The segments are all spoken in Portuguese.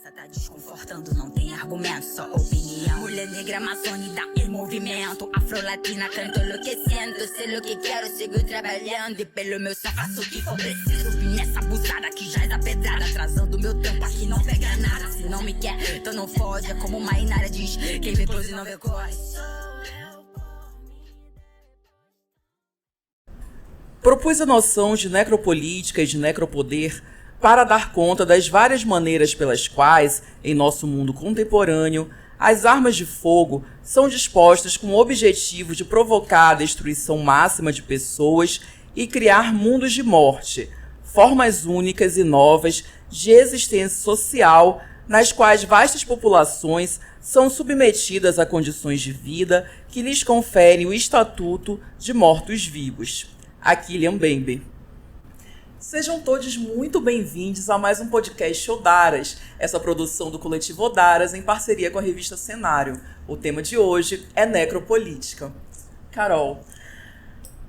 Essa tá desconfortando, não tem argumento, só opinião. Mulher negra amazônica em movimento, afro-latina canto enlouquecendo. Sei o que quero, sigo trabalhando e pelo meu céu faço o que for preciso. Vim nessa abusada que já é pedrada, atrasando meu tempo aqui não pega nada. Se não me quer, então não foge, é como uma Inara diz, quem vê close não vê corre. Propus a noção de necropolítica e de necropoder para dar conta das várias maneiras pelas quais, em nosso mundo contemporâneo, as armas de fogo são dispostas com o objetivo de provocar a destruição máxima de pessoas e criar mundos de morte, formas únicas e novas de existência social nas quais vastas populações são submetidas a condições de vida que lhes conferem o estatuto de mortos-vivos. Akilian Mbembe. Sejam todos muito bem-vindos a mais um podcast Odaras, essa produção do coletivo Odaras em parceria com a revista Cenário. O tema de hoje é necropolítica. Carol.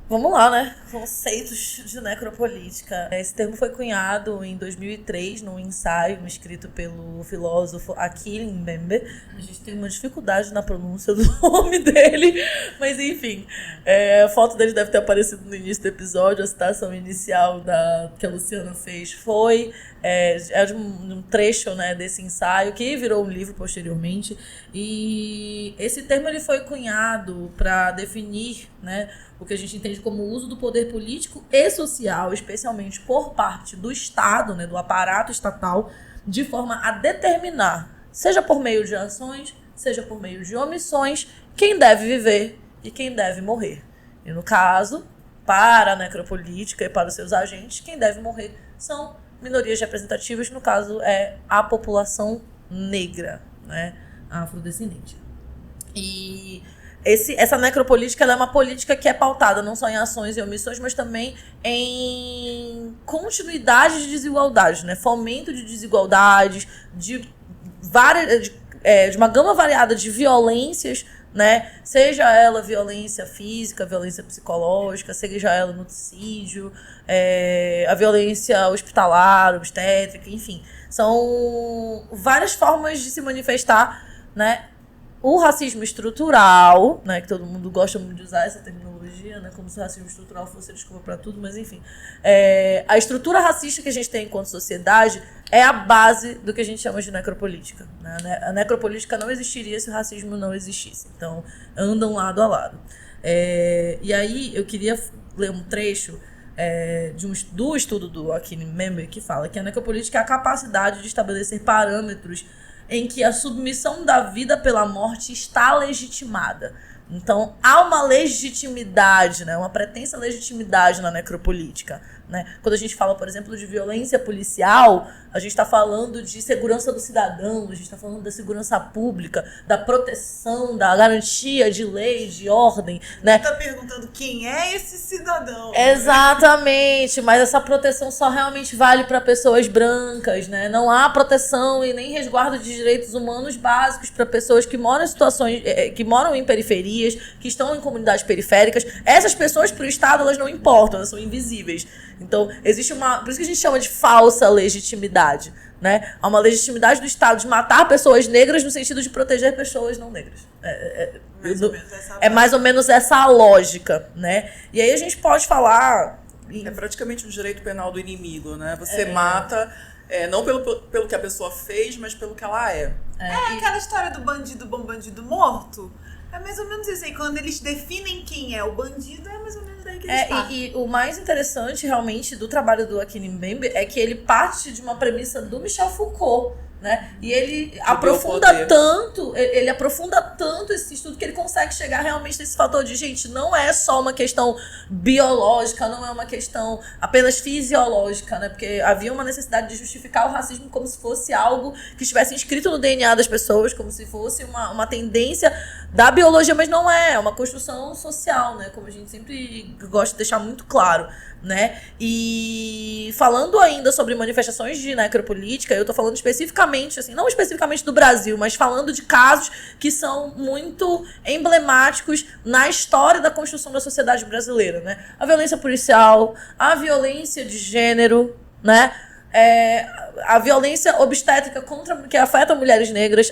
Vamos lá, né? Conceitos de necropolítica. Esse termo foi cunhado em 2003 num ensaio escrito pelo filósofo Akilian Mbembe. A gente tem uma dificuldade na pronúncia do nome dele, mas enfim. A foto dele deve ter aparecido no início do episódio. A citação inicial que a Luciana fez foi de um trecho, né, desse ensaio que virou um livro posteriormente. E esse termo ele foi cunhado para definir, né, o que a gente entende como o uso do poder político e social, especialmente por parte do Estado, né, do aparato estatal, de forma a determinar, seja por meio de ações, seja por meio de omissões, quem deve viver e quem deve morrer. E no caso, para a necropolítica e para os seus agentes, quem deve morrer são minorias representativas, no caso é a população negra, né, afrodescendente. E essa necropolítica ela é uma política que é pautada não só em ações e omissões, mas também em continuidade de desigualdades, né? Fomento de desigualdades, de uma gama variada de violências, né? Seja ela violência física, violência psicológica, seja ela noticídio, a violência hospitalar, obstétrica, enfim. São várias formas de se manifestar, né? O racismo estrutural, né, que todo mundo gosta muito de usar essa terminologia, né, como se o racismo estrutural fosse desculpa para tudo, mas enfim. A estrutura racista que a gente tem enquanto sociedade é a base do que a gente chama de necropolítica. Né? A necropolítica não existiria se o racismo não existisse. Então, andam lado a lado. E aí, eu queria ler um trecho do estudo do Akilian Mbembe, que fala que a necropolítica é a capacidade de estabelecer parâmetros em que a submissão da vida pela morte está legitimada. Então, há uma legitimidade, né, uma pretensa legitimidade na necropolítica. Né? Quando a gente fala, por exemplo, de violência policial, a gente está falando de segurança do cidadão, a gente está falando da segurança pública, da proteção, da garantia de lei, de ordem. Né? Você está perguntando quem é esse cidadão? Exatamente, mas essa proteção só realmente vale para pessoas brancas, né? Não há proteção e nem resguardo de direitos humanos básicos para pessoas que moram em situações, que moram em periferias, que estão em comunidades periféricas. Essas pessoas, para o Estado, elas não importam, elas são invisíveis. Então, existe por isso que a gente chama de falsa legitimidade, né? Há uma legitimidade do Estado de matar pessoas negras no sentido de proteger pessoas não negras. É mais ou menos essa a lógica, né? E aí a gente pode falar... É praticamente o direito penal do inimigo, né? Você mata, não pelo que a pessoa fez, mas pelo que ela é. Aquela história do bandido bom, bandido morto. É mais ou menos isso aí. Quando eles definem quem é o bandido, é mais ou menos daí que eles partem. E o mais interessante, realmente, do trabalho do Akilian Mbembe é que ele parte de uma premissa do Michel Foucault, né? E ele aprofunda tanto esse estudo que ele consegue chegar realmente nesse fator de, gente, não é só uma questão biológica, não é uma questão apenas fisiológica, né? Porque havia uma necessidade de justificar o racismo como se fosse algo que estivesse inscrito no DNA das pessoas, como se fosse uma tendência da biologia, mas não é uma construção social, né? Como a gente sempre gosta de deixar muito claro, né? E falando ainda sobre manifestações de necropolítica, eu tô falando especificamente, assim, não especificamente do Brasil, mas falando de casos que são muito emblemáticos na história da construção da sociedade brasileira, né? A violência policial, a violência de gênero, né? a violência obstétrica que afeta mulheres negras,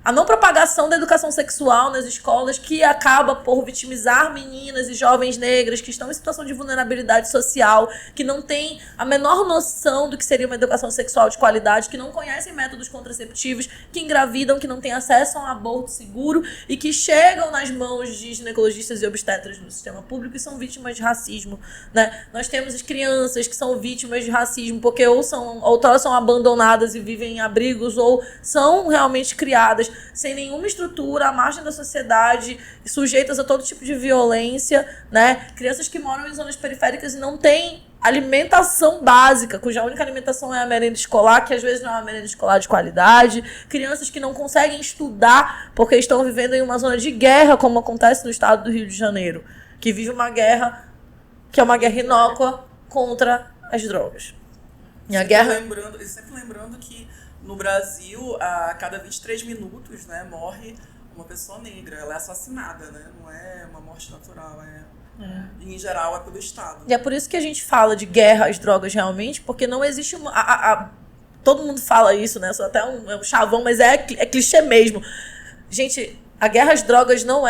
a não propagação da educação sexual nas escolas, que acaba por vitimizar meninas e jovens negras que estão em situação de vulnerabilidade social, que não têm a menor noção do que seria uma educação sexual de qualidade, que não conhecem métodos contraceptivos, que engravidam, que não têm acesso a um aborto seguro e que chegam nas mãos de ginecologistas e obstetras no sistema público e são vítimas de racismo, né? Nós temos as crianças que são vítimas de racismo porque outrora são abandonadas e vivem em abrigos ou são realmente criadas sem nenhuma estrutura, à margem da sociedade, sujeitas a todo tipo de violência, né? Crianças que moram em zonas periféricas e não têm alimentação básica, cuja única alimentação é a merenda escolar, que às vezes não é uma merenda escolar de qualidade. Crianças que não conseguem estudar porque estão vivendo em uma zona de guerra, como acontece no estado do Rio de Janeiro, que vive uma guerra que é uma guerra inócua contra as drogas. E a guerra... Sempre lembrando que no Brasil, a cada 23 minutos, né, morre uma pessoa negra. Ela é assassinada, né? Não é uma morte natural, em geral é pelo Estado. E é por isso que a gente fala de guerra às drogas realmente, porque não existe todo mundo fala isso, né? Só até um chavão, mas é clichê mesmo. Gente, a guerra às drogas não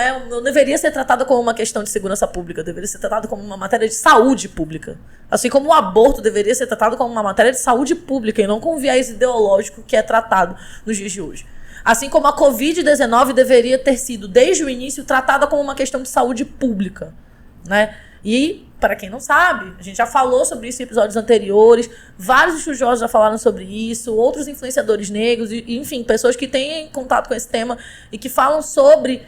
deveria ser tratada como uma questão de segurança pública, deveria ser tratada como uma matéria de saúde pública. Assim como o aborto deveria ser tratado como uma matéria de saúde pública e não com viés ideológico que é tratado nos dias de hoje. Assim como a Covid-19 deveria ter sido, desde o início, tratada como uma questão de saúde pública, né? E, para quem não sabe, a gente já falou sobre isso em episódios anteriores, vários estudiosos já falaram sobre isso, outros influenciadores negros, enfim, pessoas que têm contato com esse tema e que falam sobre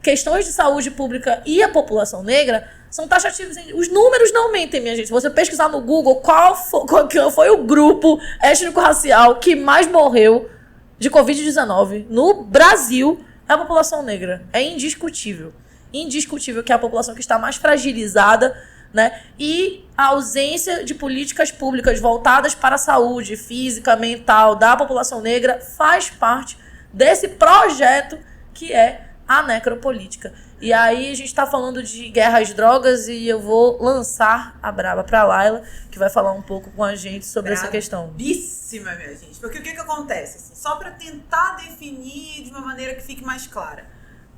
questões de saúde pública e a população negra, são taxativos. Os números não mentem, minha gente. Se você pesquisar no Google qual foi o grupo étnico-racial que mais morreu de Covid-19 no Brasil, é a população negra. É indiscutível. Indiscutível que é a população que está mais fragilizada, né? E a ausência de políticas públicas voltadas para a saúde física, mental da população negra faz parte desse projeto que é a necropolítica. E aí a gente está falando de guerra às drogas e eu vou lançar a braba para a Laila, que vai falar um pouco com a gente sobre essa questão. Brabíssima, minha gente. Porque o que acontece? Assim, só para tentar definir de uma maneira que fique mais clara.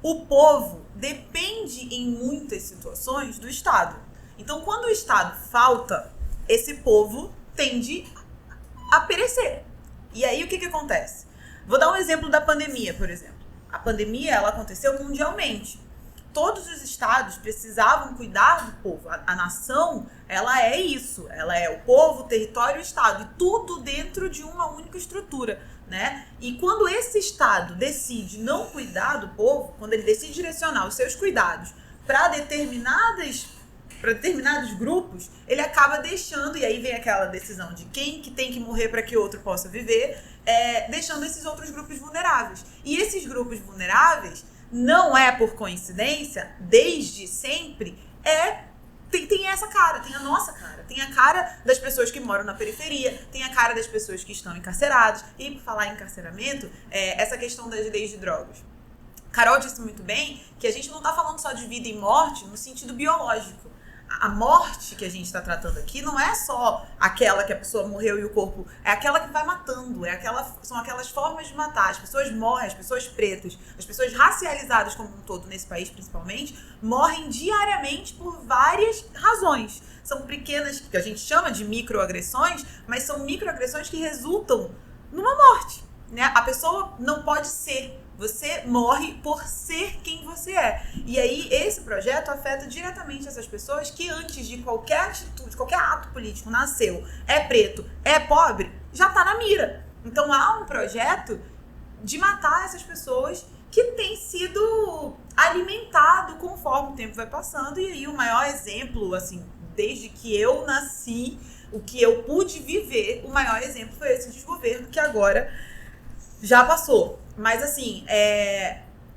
O povo depende, em muitas situações, do Estado. Então, quando o Estado falta, esse povo tende a perecer. E aí, o que acontece? Vou dar um exemplo da pandemia, por exemplo. A pandemia, ela aconteceu mundialmente. Todos os estados precisavam cuidar do povo. A nação, ela é isso. Ela é o povo, o território e o Estado. E tudo dentro de uma única estrutura, né? E quando esse Estado decide não cuidar do povo, quando ele decide direcionar os seus cuidados para determinados grupos, ele acaba deixando, e aí vem aquela decisão de quem que tem que morrer para que outro possa viver, deixando esses outros grupos vulneráveis. E esses grupos vulneráveis, não é por coincidência, desde sempre, tem essa cara, tem a nossa cara. Tem a cara das pessoas que moram na periferia, tem a cara das pessoas que estão encarceradas. E por falar em encarceramento, essa questão das leis de drogas. Carol disse muito bem que a gente não está falando só de vida e morte no sentido biológico. A morte que a gente está tratando aqui não é só aquela que a pessoa morreu e o corpo... É aquela que vai matando, são aquelas formas de matar. As pessoas morrem, as pessoas pretas, as pessoas racializadas como um todo, nesse país principalmente, morrem diariamente por várias razões. São pequenas, que a gente chama de microagressões, mas são microagressões que resultam numa morte, né? A pessoa não pode ser... Você morre por ser quem você é. E aí, esse projeto afeta diretamente essas pessoas que antes de qualquer atitude, qualquer ato político nasceu, é preto, é pobre, já tá na mira. Então, há um projeto de matar essas pessoas que tem sido alimentado conforme o tempo vai passando. E aí, o maior exemplo, assim, desde que eu nasci, o que eu pude viver, o maior exemplo foi esse desgoverno que agora já passou. Mas assim,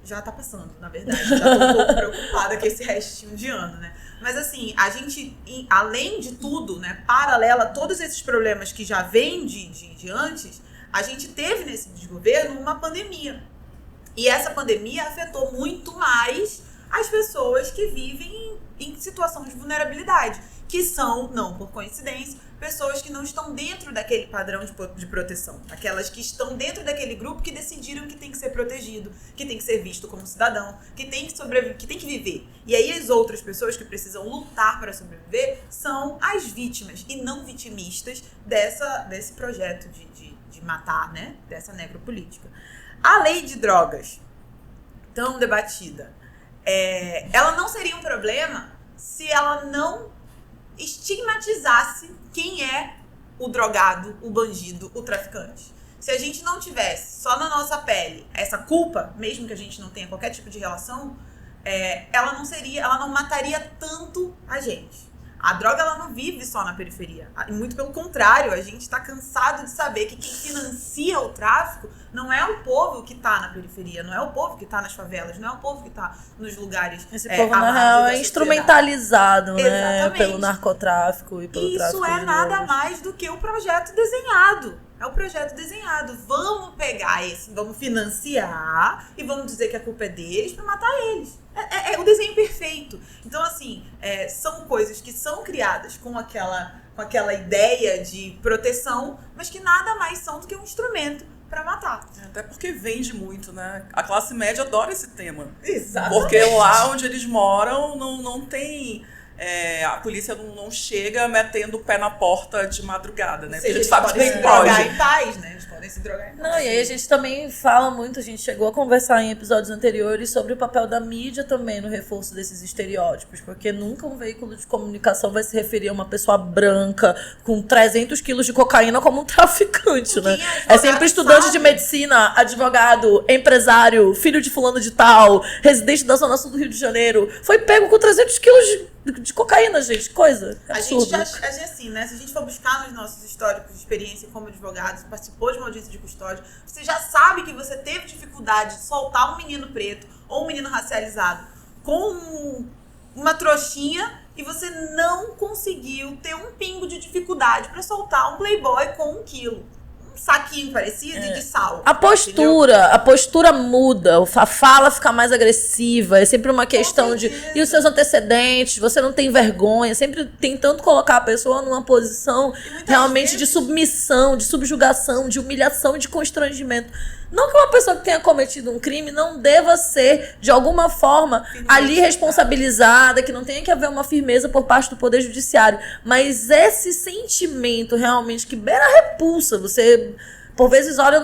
já tá passando, na verdade. Já tô um pouco preocupada com esse restinho de ano, né? Mas assim, a gente, além de tudo, né, paralela a todos esses problemas que já vêm de antes, a gente teve nesse desgoverno uma pandemia. E essa pandemia afetou muito mais as pessoas que vivem em situação de vulnerabilidade. que são, não por coincidência, pessoas que não estão dentro daquele padrão de proteção. Aquelas que estão dentro daquele grupo que decidiram que tem que ser protegido, que tem que ser visto como cidadão, que tem que sobreviver, que tem que viver. E aí as outras pessoas que precisam lutar para sobreviver são as vítimas e não vitimistas desse projeto de matar, né? Dessa necropolítica. A lei de drogas, tão debatida, ela não seria um problema se ela não estigmatizasse quem é o drogado, o bandido, o traficante. Se a gente não tivesse só na nossa pele essa culpa, mesmo que a gente não tenha qualquer tipo de relação, ela não mataria tanto a gente. A droga, ela não vive só na periferia. Muito pelo contrário, a gente está cansado de saber que quem financia o tráfico não é o povo que está na periferia, não é o povo que está nas favelas, não é o povo que está nos lugares. Esse povo, na real, é instrumentalizado, né? Exatamente. Pelo narcotráfico e pelo tráfico. Isso é nada mais do que o projeto desenhado. É o projeto desenhado. Vamos pegar vamos financiar e vamos dizer que a culpa é deles para matar eles. É o desenho perfeito. Então, assim, são coisas que são criadas com aquela ideia de proteção, mas que nada mais são do que um instrumento para matar. Até porque vende muito, né? A classe média adora esse tema. Exatamente. Porque lá onde eles moram não tem... a polícia não chega metendo o pé na porta de madrugada, né? Porque a gente sabe que nem se drogar pode. em paz, né? Eles podem se drogar em paz. Não, e aí a gente também fala muito, a gente chegou a conversar em episódios anteriores sobre o papel da mídia também no reforço desses estereótipos, porque nunca um veículo de comunicação vai se referir a uma pessoa branca com 300 quilos de cocaína como um traficante, né? É sempre estudante de medicina, advogado, empresário, filho de fulano de tal, residente da Zona Sul do Rio de Janeiro, foi pego com 300 quilos de cocaína, gente, coisa absurda. A gente já, assim, né? Se a gente for buscar nos nossos históricos de experiência como advogado, participou de uma audiência de custódia, você já sabe que você teve dificuldade de soltar um menino preto ou um menino racializado com uma trouxinha e você não conseguiu ter um pingo de dificuldade para soltar um playboy com 1 quilo. Saquinho parecido e de sal. A postura muda, a fala fica mais agressiva, é sempre uma questão de... E os seus antecedentes, você não tem vergonha, sempre tentando colocar a pessoa numa posição realmente de submissão, de subjugação, de humilhação e de constrangimento. Não que uma pessoa que tenha cometido um crime não deva ser, de alguma forma, ali responsabilizada, que não tenha que haver uma firmeza por parte do Poder Judiciário. Mas esse sentimento realmente que beira a repulsa, você, por vezes, olha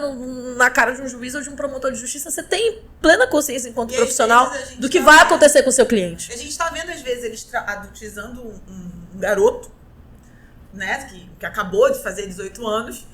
na cara de um juiz ou de um promotor de justiça, você tem plena consciência enquanto profissional do que vai acontecer com o seu cliente. A gente está vendo, às vezes, eles adultizando um garoto, né, que acabou de fazer 18 anos,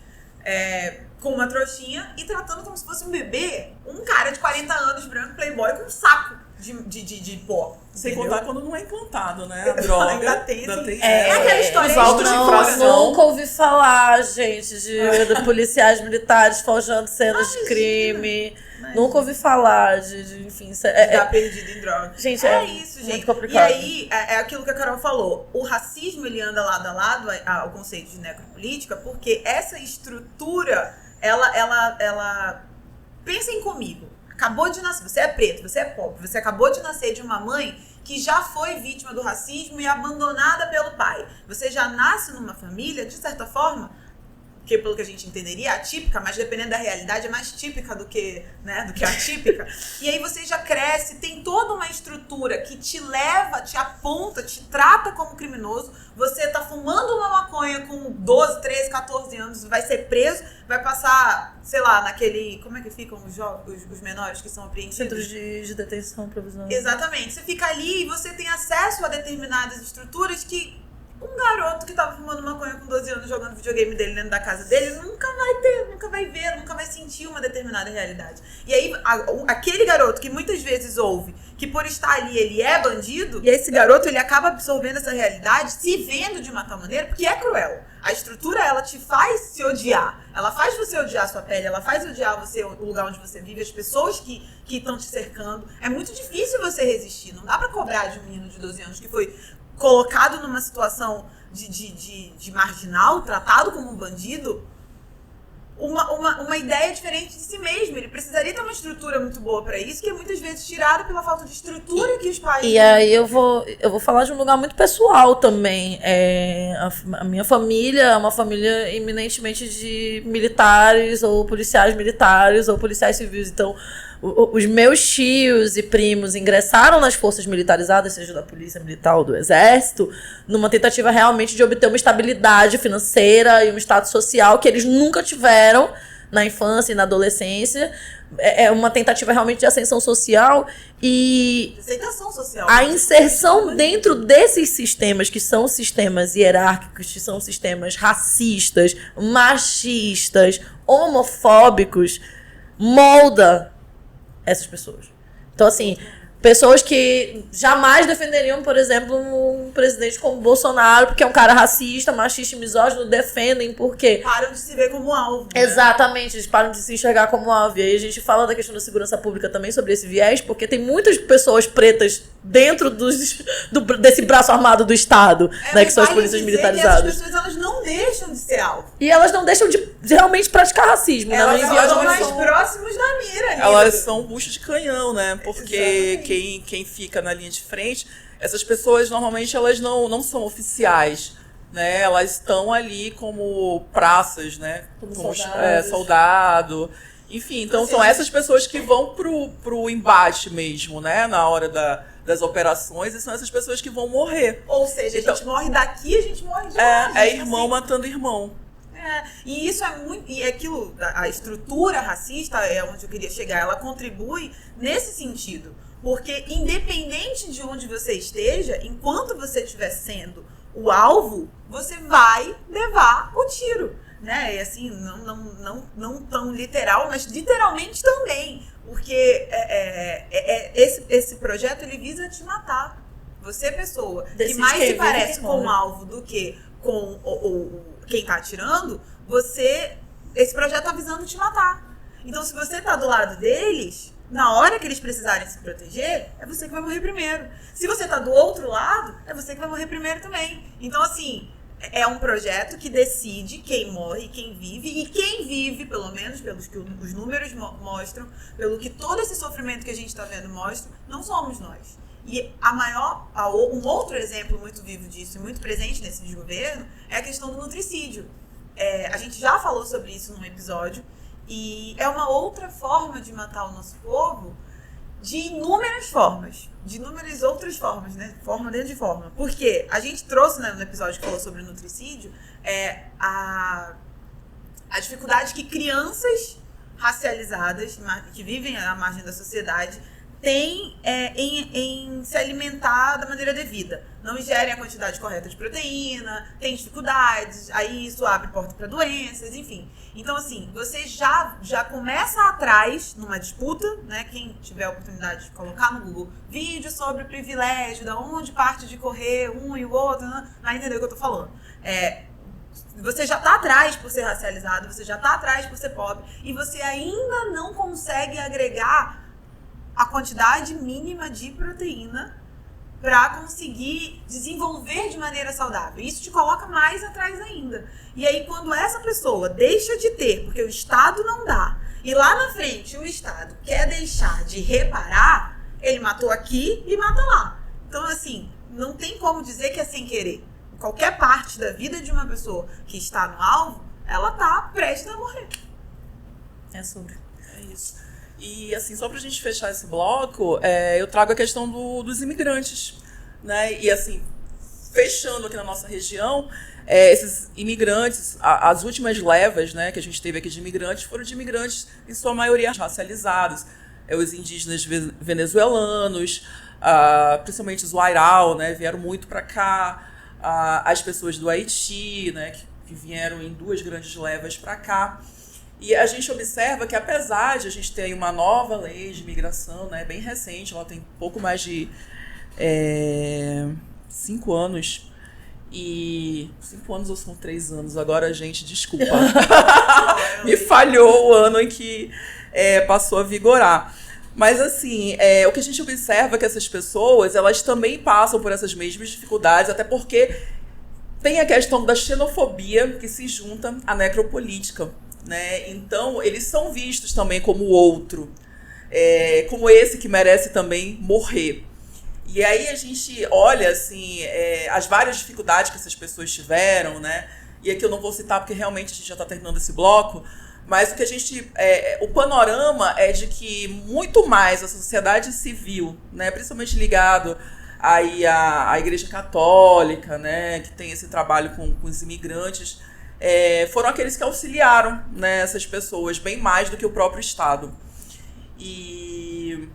com uma trouxinha e tratando como se fosse um bebê, um cara de 40 anos, branco, playboy, com um saco de pó. Sem contar quando não é implantado, né? A droga. Ainda tem. Aquela história os autos de infração. Nunca ouvi falar, gente, de policiais militares forjando cenas de crime. Nunca ouvi falar enfim... Tá perdido em droga. Gente, isso, gente. Muito complicado. E aí, é aquilo que a Carol falou. O racismo, ele anda lado a lado ao conceito de necropolítica, porque essa estrutura, ela pensem comigo. Acabou de nascer, você é preto, você é pobre, você acabou de nascer de uma mãe que já foi vítima do racismo e abandonada pelo pai. Você já nasce numa família, de certa forma, que pelo que a gente entenderia, atípica, mas dependendo da realidade é mais típica do que atípica. E aí você já cresce, tem toda uma estrutura que te leva, te aponta, te trata como criminoso. Você tá fumando uma maconha com 12, 13, 14 anos, vai ser preso, vai passar, sei lá, naquele... Como é que ficam os menores que são apreendidos? Centros de detenção provisória. Exatamente. Você fica ali e você tem acesso a determinadas estruturas que um garoto que tava fumando maconha com 12 anos jogando videogame dele dentro da casa dele nunca vai ter, nunca vai ver, nunca vai sentir uma determinada realidade. E aí, aquele garoto que muitas vezes ouve que por estar ali ele é bandido, e esse garoto ele acaba absorvendo essa realidade, se vendo de uma tal maneira, porque é cruel. A estrutura, ela te faz se odiar. Ela faz você odiar a sua pele, ela faz odiar você, o lugar onde você vive, as pessoas que estão te cercando. É muito difícil você resistir. Não dá pra cobrar de um menino de 12 anos que foi colocado numa situação de marginal, tratado como um bandido, uma ideia diferente de si mesmo. Ele precisaria ter uma estrutura muito boa para isso, que é muitas vezes tirada pela falta de estrutura que os pais E têm. aí eu vou falar de um lugar muito pessoal também. A minha família é uma família eminentemente de militares ou policiais militares ou policiais civis. Então, os meus tios e primos ingressaram nas forças militarizadas, seja da polícia militar ou do exército, numa tentativa realmente de obter uma estabilidade financeira e um status social que eles nunca tiveram na infância e na adolescência. É uma tentativa realmente de ascensão social e Aceitação social. a inserção dentro desses sistemas, que são sistemas hierárquicos, que são sistemas racistas, machistas, homofóbicos, molda essas pessoas. Então, assim, pessoas que jamais defenderiam, por exemplo, um presidente como Bolsonaro, porque é um cara racista, machista e misógino, defendem porque... Param de se ver como alvo. Né? Exatamente, eles param de se enxergar como alvo. E aí a gente fala da questão da segurança pública também sobre esse viés, porque tem muitas pessoas pretas dentro desse braço armado do Estado, né, que são as polícias militarizadas. Essas pessoas, elas não deixam de ser alvo. E elas não deixam de realmente praticar racismo, né? Elas Não estão enviam mais próximos da mira. Elas são bucho de canhão, né? Porque quem fica na linha de frente, essas pessoas normalmente elas não são oficiais, né? Elas estão ali como praças, né? Como soldado. Enfim, então são essas pessoas que vão pro embate mesmo, né? Na hora das operações, e são essas pessoas que vão morrer. Ou seja, Então, a gente morre daqui, a gente morre de lá. É irmão matando irmão. E isso é muito. E aquilo, a estrutura racista, é onde eu queria chegar, ela contribui nesse sentido. Porque, independente de onde você esteja, enquanto você estiver sendo o alvo, você vai levar o tiro. Né? E assim, não tão literal, mas literalmente também. Porque esse projeto ele visa te matar. Você, pessoa, que mais se parece com o alvo do que com quem tá atirando, esse projeto tá visando te matar. Então, se você tá do lado deles, na hora que eles precisarem se proteger, é você que vai morrer primeiro. Se você tá do outro lado, é você que vai morrer primeiro também. Então, assim, é um projeto que decide quem morre e quem vive. E quem vive, pelo menos pelos que os números mostram, pelo que todo esse sofrimento que a gente tá vendo mostra, não somos nós. E um outro exemplo muito vivo disso e muito presente nesse desgoverno é a questão do nutricídio. A gente já falou sobre isso num episódio, e é uma outra forma de matar o nosso povo de inúmeras formas. De inúmeras outras formas, né? Forma dentro de forma. Porque a gente trouxe, né, no episódio que falou sobre nutricídio, a dificuldade que crianças racializadas, que vivem à margem da sociedade, têm em se alimentar da maneira devida. Não ingerem a quantidade correta de proteína, têm dificuldades, aí isso abre porta para doenças, enfim. Então, assim, você já começa atrás, numa disputa, né? Quem tiver a oportunidade de colocar no Google vídeo sobre o privilégio, da onde parte de correr um e o outro, vai entender o que eu tô falando. Você já tá atrás por ser racializado, você já tá atrás por ser pobre, e você ainda não consegue agregar a quantidade mínima de proteína para conseguir desenvolver de maneira saudável. Isso te coloca mais atrás ainda. E aí, quando essa pessoa deixa de ter, porque o Estado não dá, e lá na frente o Estado quer deixar de reparar, ele matou aqui e mata lá. Então, assim, não tem como dizer que é sem querer. Qualquer parte da vida de uma pessoa que está no alvo, ela tá prestes a morrer. É sobre. É isso. E, assim, só pra gente fechar esse bloco, eu trago a questão dos imigrantes, né? E, assim, fechando aqui na nossa região, esses imigrantes, as últimas levas, né, que a gente teve aqui de imigrantes, foram de imigrantes, em sua maioria, racializados. Os indígenas venezuelanos, principalmente os Huayral, né, vieram muito para cá. As pessoas do Haiti, né, que vieram em 2 grandes levas para cá. E a gente observa que, apesar de a gente ter aí uma nova lei de imigração, né, bem recente, ela tem pouco mais de 5 anos. E 5 anos ou são 3 anos? Agora, gente, desculpa. Me falhou o ano em que passou a vigorar. Mas, assim, o que a gente observa é que essas pessoas, elas também passam por essas mesmas dificuldades, até porque tem a questão da xenofobia que se junta à necropolítica. né? Então, eles são vistos também como outro, como esse que merece também morrer. E aí a gente olha, assim, as várias dificuldades que essas pessoas tiveram, né? E aqui eu não vou citar porque realmente a gente já está terminando esse bloco, mas o que a gente, o panorama é de que muito mais a sociedade civil, né, principalmente ligado aí à Igreja Católica, né, que tem esse trabalho com os imigrantes, foram aqueles que auxiliaram, né, essas pessoas bem mais do que o próprio Estado. E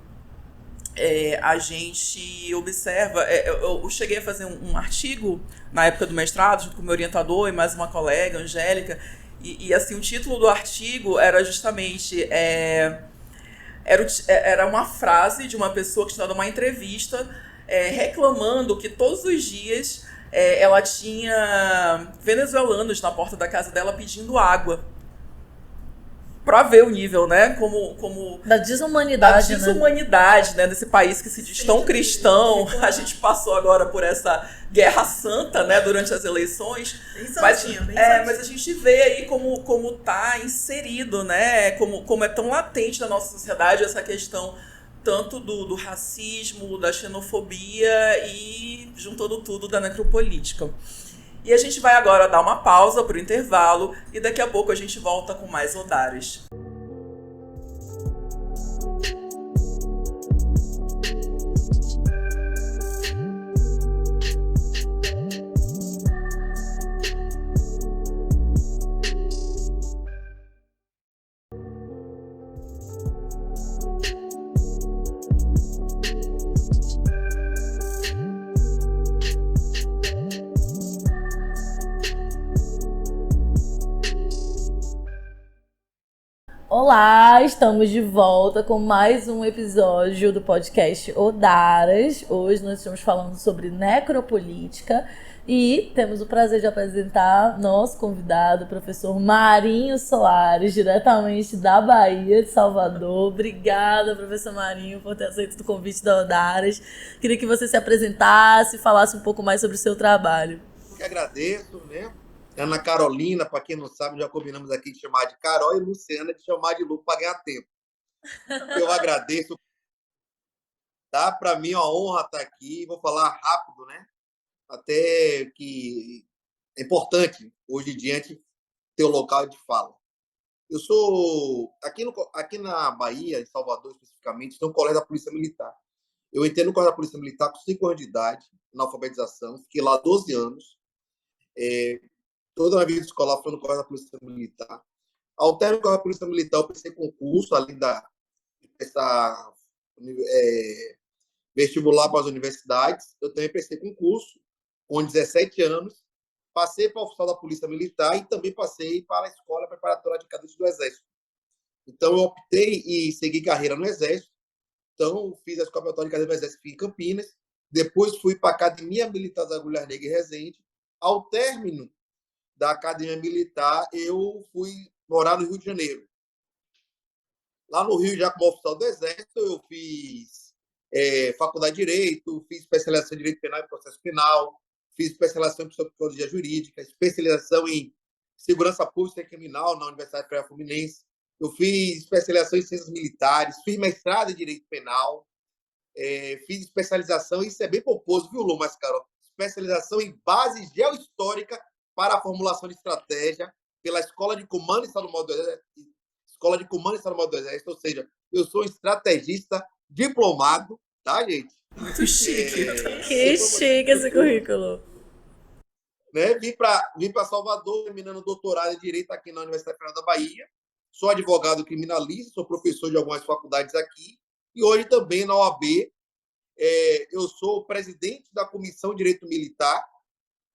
a gente observa, eu cheguei a fazer um artigo na época do mestrado, junto com o meu orientador e mais uma colega, Angélica, e assim, o título do artigo era justamente, era uma frase de uma pessoa que tinha dado uma entrevista, reclamando que todos os dias ela tinha venezuelanos na porta da casa dela pedindo água. Pra ver o nível, né? Como da desumanidade, né? Desse país que se diz tão cristão. A gente passou agora por essa guerra santa, né? Durante as eleições. Mas a gente vê aí como tá inserido, né? Como é tão latente na nossa sociedade essa questão tanto do racismo, da xenofobia e, juntando tudo, da necropolítica. E a gente vai agora dar uma pausa para o intervalo e daqui a pouco a gente volta com mais Odares. Olá, estamos de volta com mais um episódio do podcast Odaras. Hoje nós estamos falando sobre necropolítica e temos o prazer de apresentar nosso convidado, o professor Marinho Soares, diretamente da Bahia, de Salvador. Obrigada, professor Marinho, por ter aceito o convite da Odaras. Queria que você se apresentasse e falasse um pouco mais sobre o seu trabalho. Eu que agradeço, né? Ana Carolina, para quem não sabe, já combinamos aqui de chamar de Carol, e Luciana de chamar de Lu para ganhar tempo. Eu agradeço. Tá? Para mim é uma honra estar aqui. Vou falar rápido, né? Até que é importante, hoje em dia, ter o local de fala. Eu sou... Aqui na Bahia, em Salvador especificamente, tem um colégio da Polícia Militar. Eu entrei no colégio da Polícia Militar com 5 anos de idade, na alfabetização. Fiquei lá 12 anos. Toda a minha vida escolar foi no colégio da Polícia Militar. Ao término do colégio da Polícia Militar, eu prestei concurso, além de prestar vestibular para as universidades. Eu também prestei concurso com 17 anos. Passei para o oficial da Polícia Militar e também passei para a Escola Preparatória de Cadetes do Exército. Então, eu optei e segui carreira no Exército. Então, fiz a Escola Preparatória de Cadetes do Exército em Campinas. Depois, fui para a Academia Militar das Agulhas Negras em Resende. Ao término da Academia Militar, eu fui morar no Rio de Janeiro. Lá no Rio, já como oficial do Exército, eu fiz faculdade de Direito, fiz especialização em Direito Penal e Processo Penal, fiz especialização em Psicologia Jurídica, especialização em Segurança Pública e Criminal na Universidade Federal Fluminense. Eu fiz especialização em Ciências Militares, fiz mestrado em Direito Penal, fiz especialização, isso é bem pomposo, viu, Lu, mas, Carol? Especialização em Base Geohistórica para a Formulação de Estratégia pela Escola de Comando e Estado-Maior do Exército, ou seja, eu sou estrategista diplomado, tá, gente? Muito chique. Que chique esse currículo. Né? Vim para Salvador, terminando doutorado em Direito aqui na Universidade Federal da Bahia. Sou advogado criminalista, sou professor de algumas faculdades aqui e hoje também na OAB. Eu sou presidente da Comissão de Direito Militar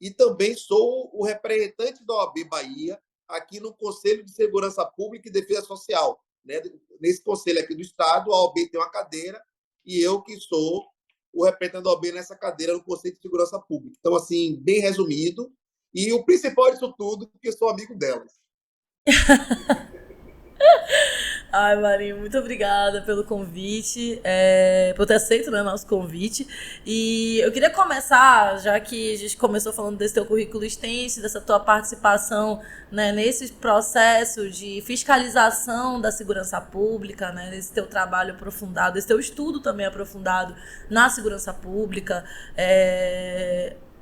e também sou o representante da OAB Bahia aqui no Conselho de Segurança Pública e Defesa Social. Né? Nesse conselho aqui do Estado, a OAB tem uma cadeira e eu que sou o representante da OAB nessa cadeira no Conselho de Segurança Pública. Então, assim, bem resumido. E o principal disso tudo, porque eu sou amigo delas. Ai, Marinho, muito obrigada pelo convite, por ter aceito, né, nosso convite. E eu queria começar, já que a gente começou falando desse teu currículo extenso, dessa tua participação, né, nesse processo de fiscalização da segurança pública, né, desse teu trabalho aprofundado, desse teu estudo também aprofundado na segurança pública.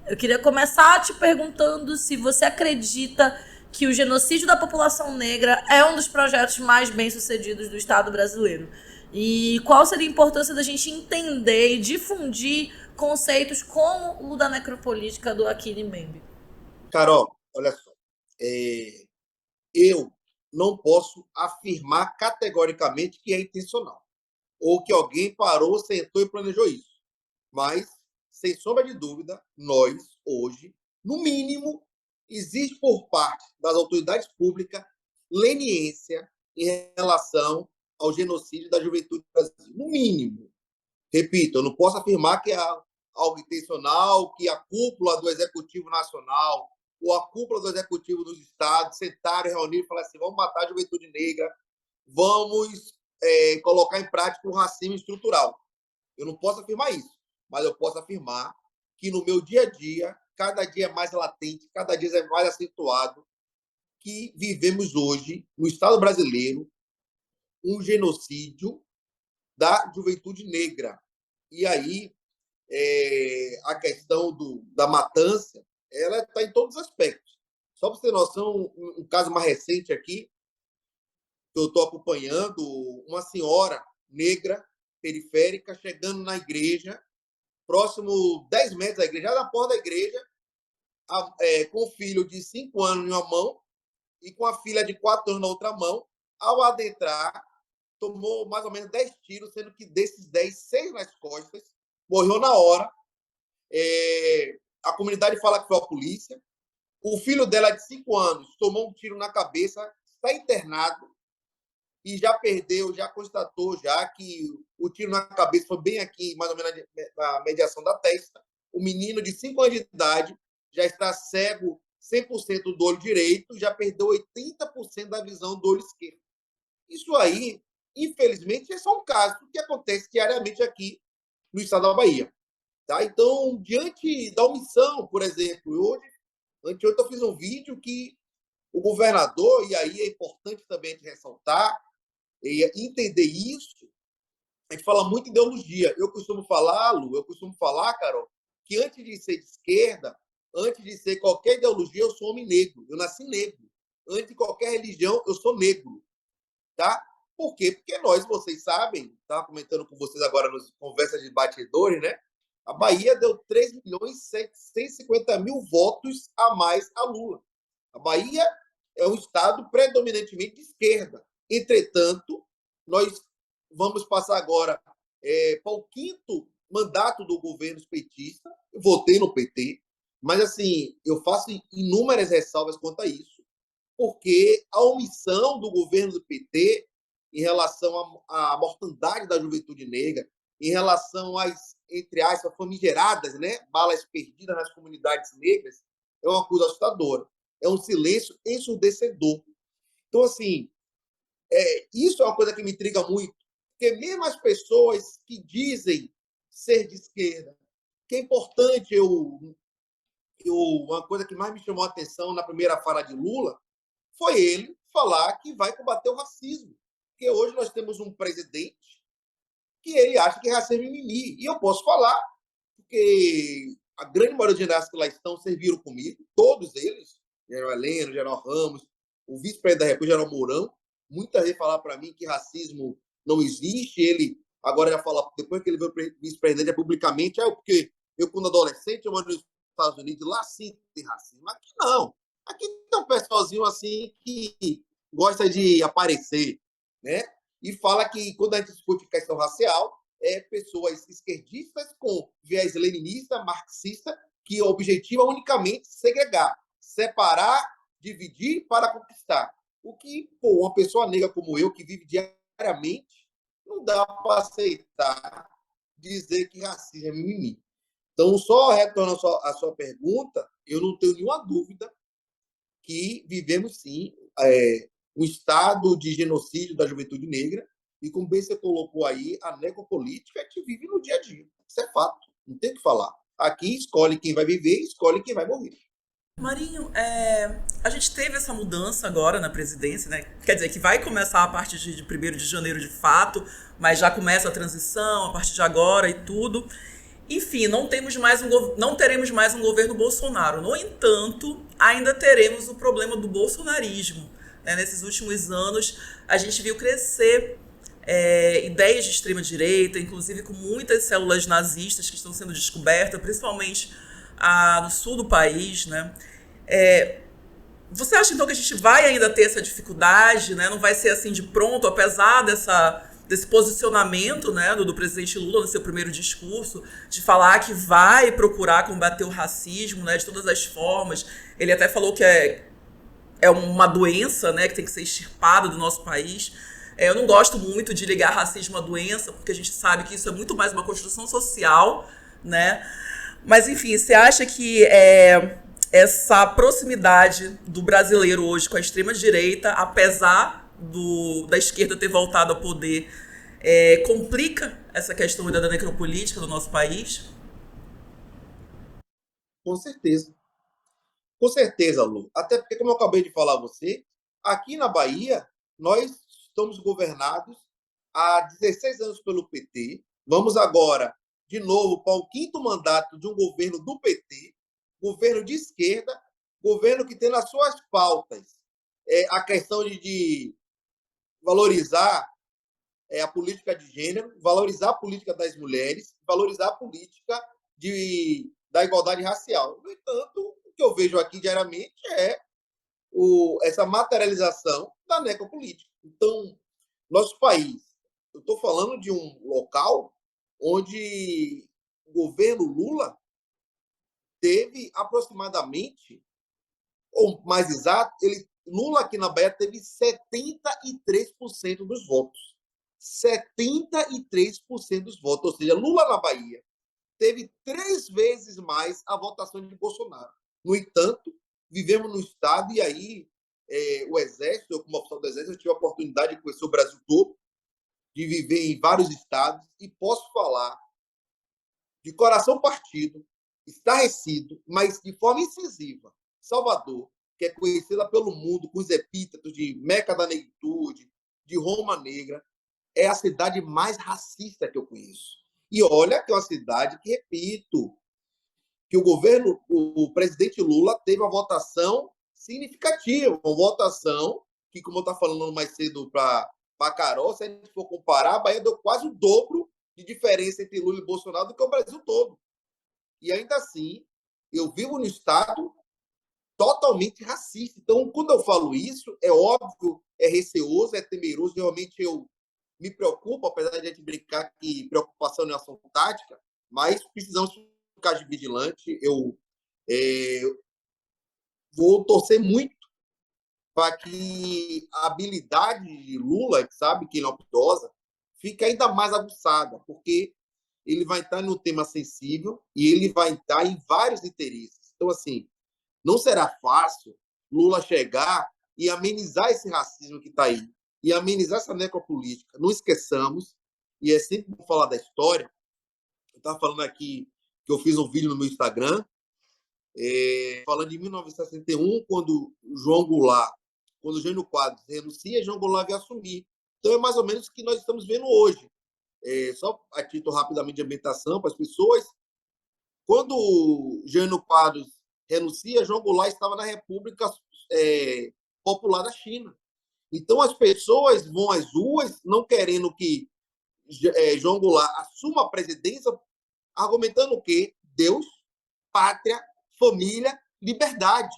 Eu queria começar te perguntando se você acredita que o genocídio da população negra é um dos projetos mais bem-sucedidos do Estado brasileiro. E qual seria a importância da gente entender e difundir conceitos como o da necropolítica do Achille Mbembe? Carol, olha só. Eu não posso afirmar categoricamente que é intencional ou que alguém parou, sentou e planejou isso. Mas, sem sombra de dúvida, nós, hoje, no mínimo, existe por parte das autoridades públicas leniência em relação ao genocídio da juventude brasileira. No mínimo. Repito, eu não posso afirmar que é algo intencional, que a cúpula do Executivo Nacional ou a cúpula do Executivo dos Estados sentaram, reuniram e falaram assim, vamos matar a juventude negra, vamos colocar em prática o racismo estrutural. Eu não posso afirmar isso, mas eu posso afirmar que no meu dia a dia, cada dia é mais latente, cada dia é mais acentuado, que vivemos hoje, no Estado brasileiro, um genocídio da juventude negra. E aí, a questão da matança, ela está em todos os aspectos. Só para você ter noção, um caso mais recente aqui, que eu estou acompanhando, uma senhora negra, periférica, chegando na igreja, próximo 10 metros da igreja, já na porta da igreja, com o filho de 5 anos em uma mão e com a filha de 4 anos na outra mão. Ao adentrar, tomou mais ou menos 10 tiros, sendo que desses 10, 6 nas costas, morreu na hora. A comunidade fala que foi a polícia. O filho dela, de 5 anos, tomou um tiro na cabeça, está internado e já perdeu, já constatou já que o tiro na cabeça foi bem aqui, mais ou menos na mediação da testa. O menino de 5 anos de idade já está cego 100% do olho direito, já perdeu 80% da visão do olho esquerdo. Isso aí, infelizmente, é só um caso que acontece diariamente aqui no estado da Bahia. Tá? Então, diante da omissão, por exemplo, anteontem eu fiz um vídeo que o governador, e aí é importante também de ressaltar, e entender isso, a gente fala muito em ideologia. Eu costumo falar, Carol, que antes de ser de esquerda, antes de ser qualquer ideologia, eu sou homem negro. Eu nasci negro. Antes de qualquer religião, eu sou negro. Tá? Por quê? Porque vocês sabem, estava comentando com vocês agora nas conversas de batidores, né? A Bahia deu 3.750.000 votos a mais a Lula. A Bahia é um estado predominantemente de esquerda. Entretanto, nós vamos passar agora para o 5º mandato do governo petista. Eu votei no PT, mas assim, eu faço inúmeras ressalvas quanto a isso, porque a omissão do governo do PT em relação à mortandade da juventude negra, em relação às, entre aspas, famigeradas, né, balas perdidas nas comunidades negras, é uma coisa assustadora. É um silêncio ensurdecedor. Então, assim, isso é uma coisa que me intriga muito, porque mesmo as pessoas que dizem ser de esquerda, que é importante, uma coisa que mais me chamou a atenção na primeira fala de Lula foi ele falar que vai combater o racismo. Porque hoje nós temos um presidente que ele acha que racismo é mimimi. E eu posso falar, porque a grande maioria dos generais que lá estão serviram comigo, todos eles, General Heleno, General Ramos, o vice-presidente da República, General Mourão, muita gente fala para mim que racismo não existe. Ele agora já fala, depois que ele veio vice-presidente publicamente, porque eu, quando adolescente, eu moro nos Estados Unidos, lá sim tem racismo. Aqui não. Aqui tem um pessoalzinho assim que gosta de aparecer, né? E fala que quando a gente discute questão racial, pessoas esquerdistas com viés leninista, marxista, que objetiva unicamente segregar, separar, dividir para conquistar. O que, uma pessoa negra como eu, que vive diariamente, não dá para aceitar dizer que racismo é mimimi. Então, só retornando à sua pergunta, eu não tenho nenhuma dúvida que vivemos, sim, um estado de genocídio da juventude negra, e como bem você colocou aí, a necropolítica a gente vive no dia a dia. Isso é fato, não tem o que falar. Aqui escolhe quem vai viver, escolhe quem vai morrer. Marinho, a gente teve essa mudança agora na presidência, né? Quer dizer, que vai começar a partir de 1º de janeiro de fato, mas já começa a transição a partir de agora e tudo. Enfim, não teremos mais um governo Bolsonaro. No entanto, ainda teremos o problema do bolsonarismo. Né? Nesses últimos anos, a gente viu crescer ideias de extrema-direita, inclusive com muitas células nazistas que estão sendo descobertas, principalmente no sul do país, né? Você acha, então, que a gente vai ainda ter essa dificuldade, né? Não vai ser assim de pronto, apesar desse posicionamento, né, do presidente Lula no seu primeiro discurso, de falar que vai procurar combater o racismo, né, de todas as formas. Ele até falou que é uma doença, né, que tem que ser extirpada do nosso país. Eu não gosto muito de ligar racismo à doença, porque a gente sabe que isso é muito mais uma construção social, né? Mas, enfim, você acha que essa proximidade do brasileiro hoje com a extrema-direita, apesar da esquerda ter voltado ao poder, complica essa questão da necropolítica do nosso país? Com certeza. Com certeza, Lu. Até porque, como eu acabei de falar a você, aqui na Bahia, nós estamos governados há 16 anos pelo PT. Vamos agora, de novo, para o 5º mandato de um governo do PT, governo de esquerda, governo que tem nas suas pautas a questão de valorizar a política de gênero, valorizar a política das mulheres, valorizar a política da igualdade racial. No entanto, o que eu vejo aqui diariamente é essa materialização da necropolítica. Então, nosso país, eu estou falando de um local onde o governo Lula teve aproximadamente, ou mais exato, Lula aqui na Bahia teve 73% dos votos. 73% dos votos. Ou seja, Lula na Bahia teve 3 vezes mais a votação de Bolsonaro. No entanto, vivemos no Estado, e aí o Exército, eu como oficial do Exército, eu tive a oportunidade de conhecer o Brasil todo, de viver em vários estados, e posso falar de coração partido, estarrecido, mas de forma incisiva. Salvador, que é conhecida pelo mundo com os epítetos de Meca da Negritude, de Roma Negra, é a cidade mais racista que eu conheço. E olha que é uma cidade que, repito, que o presidente Lula teve uma votação significativa, uma votação que, como eu estava falando mais cedo para Carol, se a gente for comparar, a Bahia deu quase o dobro de diferença entre Lula e Bolsonaro do que o Brasil todo. E ainda assim, eu vivo no estado totalmente racista. Então, quando eu falo isso, é óbvio, é receoso, é temeroso, realmente eu me preocupo, apesar de a gente brincar que preocupação não é ação tática, mas precisamos ficar de vigilante. Eu vou torcer muito para que a habilidade de Lula, que sabe que ele é uma idosa, fique ainda mais aguçada, porque ele vai estar num tema sensível e ele vai estar em vários interesses. Então, assim, não será fácil Lula chegar e amenizar esse racismo que está aí, e amenizar essa necropolítica. Não esqueçamos, e é sempre bom falar da história. Eu estava falando aqui que eu fiz um vídeo no meu Instagram, falando de 1961, quando João Goulart, quando Jânio Quadros renuncia, João Goulart vai assumir. Então, é mais ou menos o que nós estamos vendo hoje. Só a título rapidamente de ambientação para as pessoas, quando Jânio Quadros renuncia, João Goulart estava na República Popular da China. Então, as pessoas vão às ruas não querendo que João Goulart assuma a presidência, argumentando o quê? Deus, pátria, família, liberdade.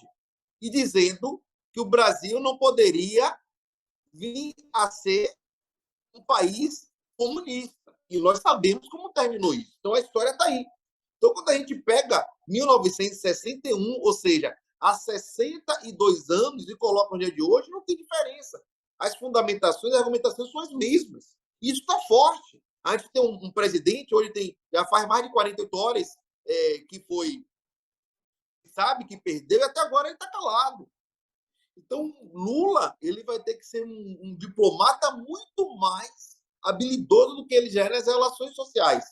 E dizendo que o Brasil não poderia vir a ser um país comunista. E nós sabemos como terminou isso. Então, a história está aí. Então, quando a gente pega 1961, ou seja, há 62 anos, e coloca no dia de hoje, não tem diferença. As fundamentações e as argumentações são as mesmas. E isso está forte. A gente tem um presidente, hoje já faz mais de 48 horas que sabe que perdeu, e até agora ele está calado. Então, Lula ele vai ter que ser um diplomata muito mais habilidoso do que ele já é nas relações sociais.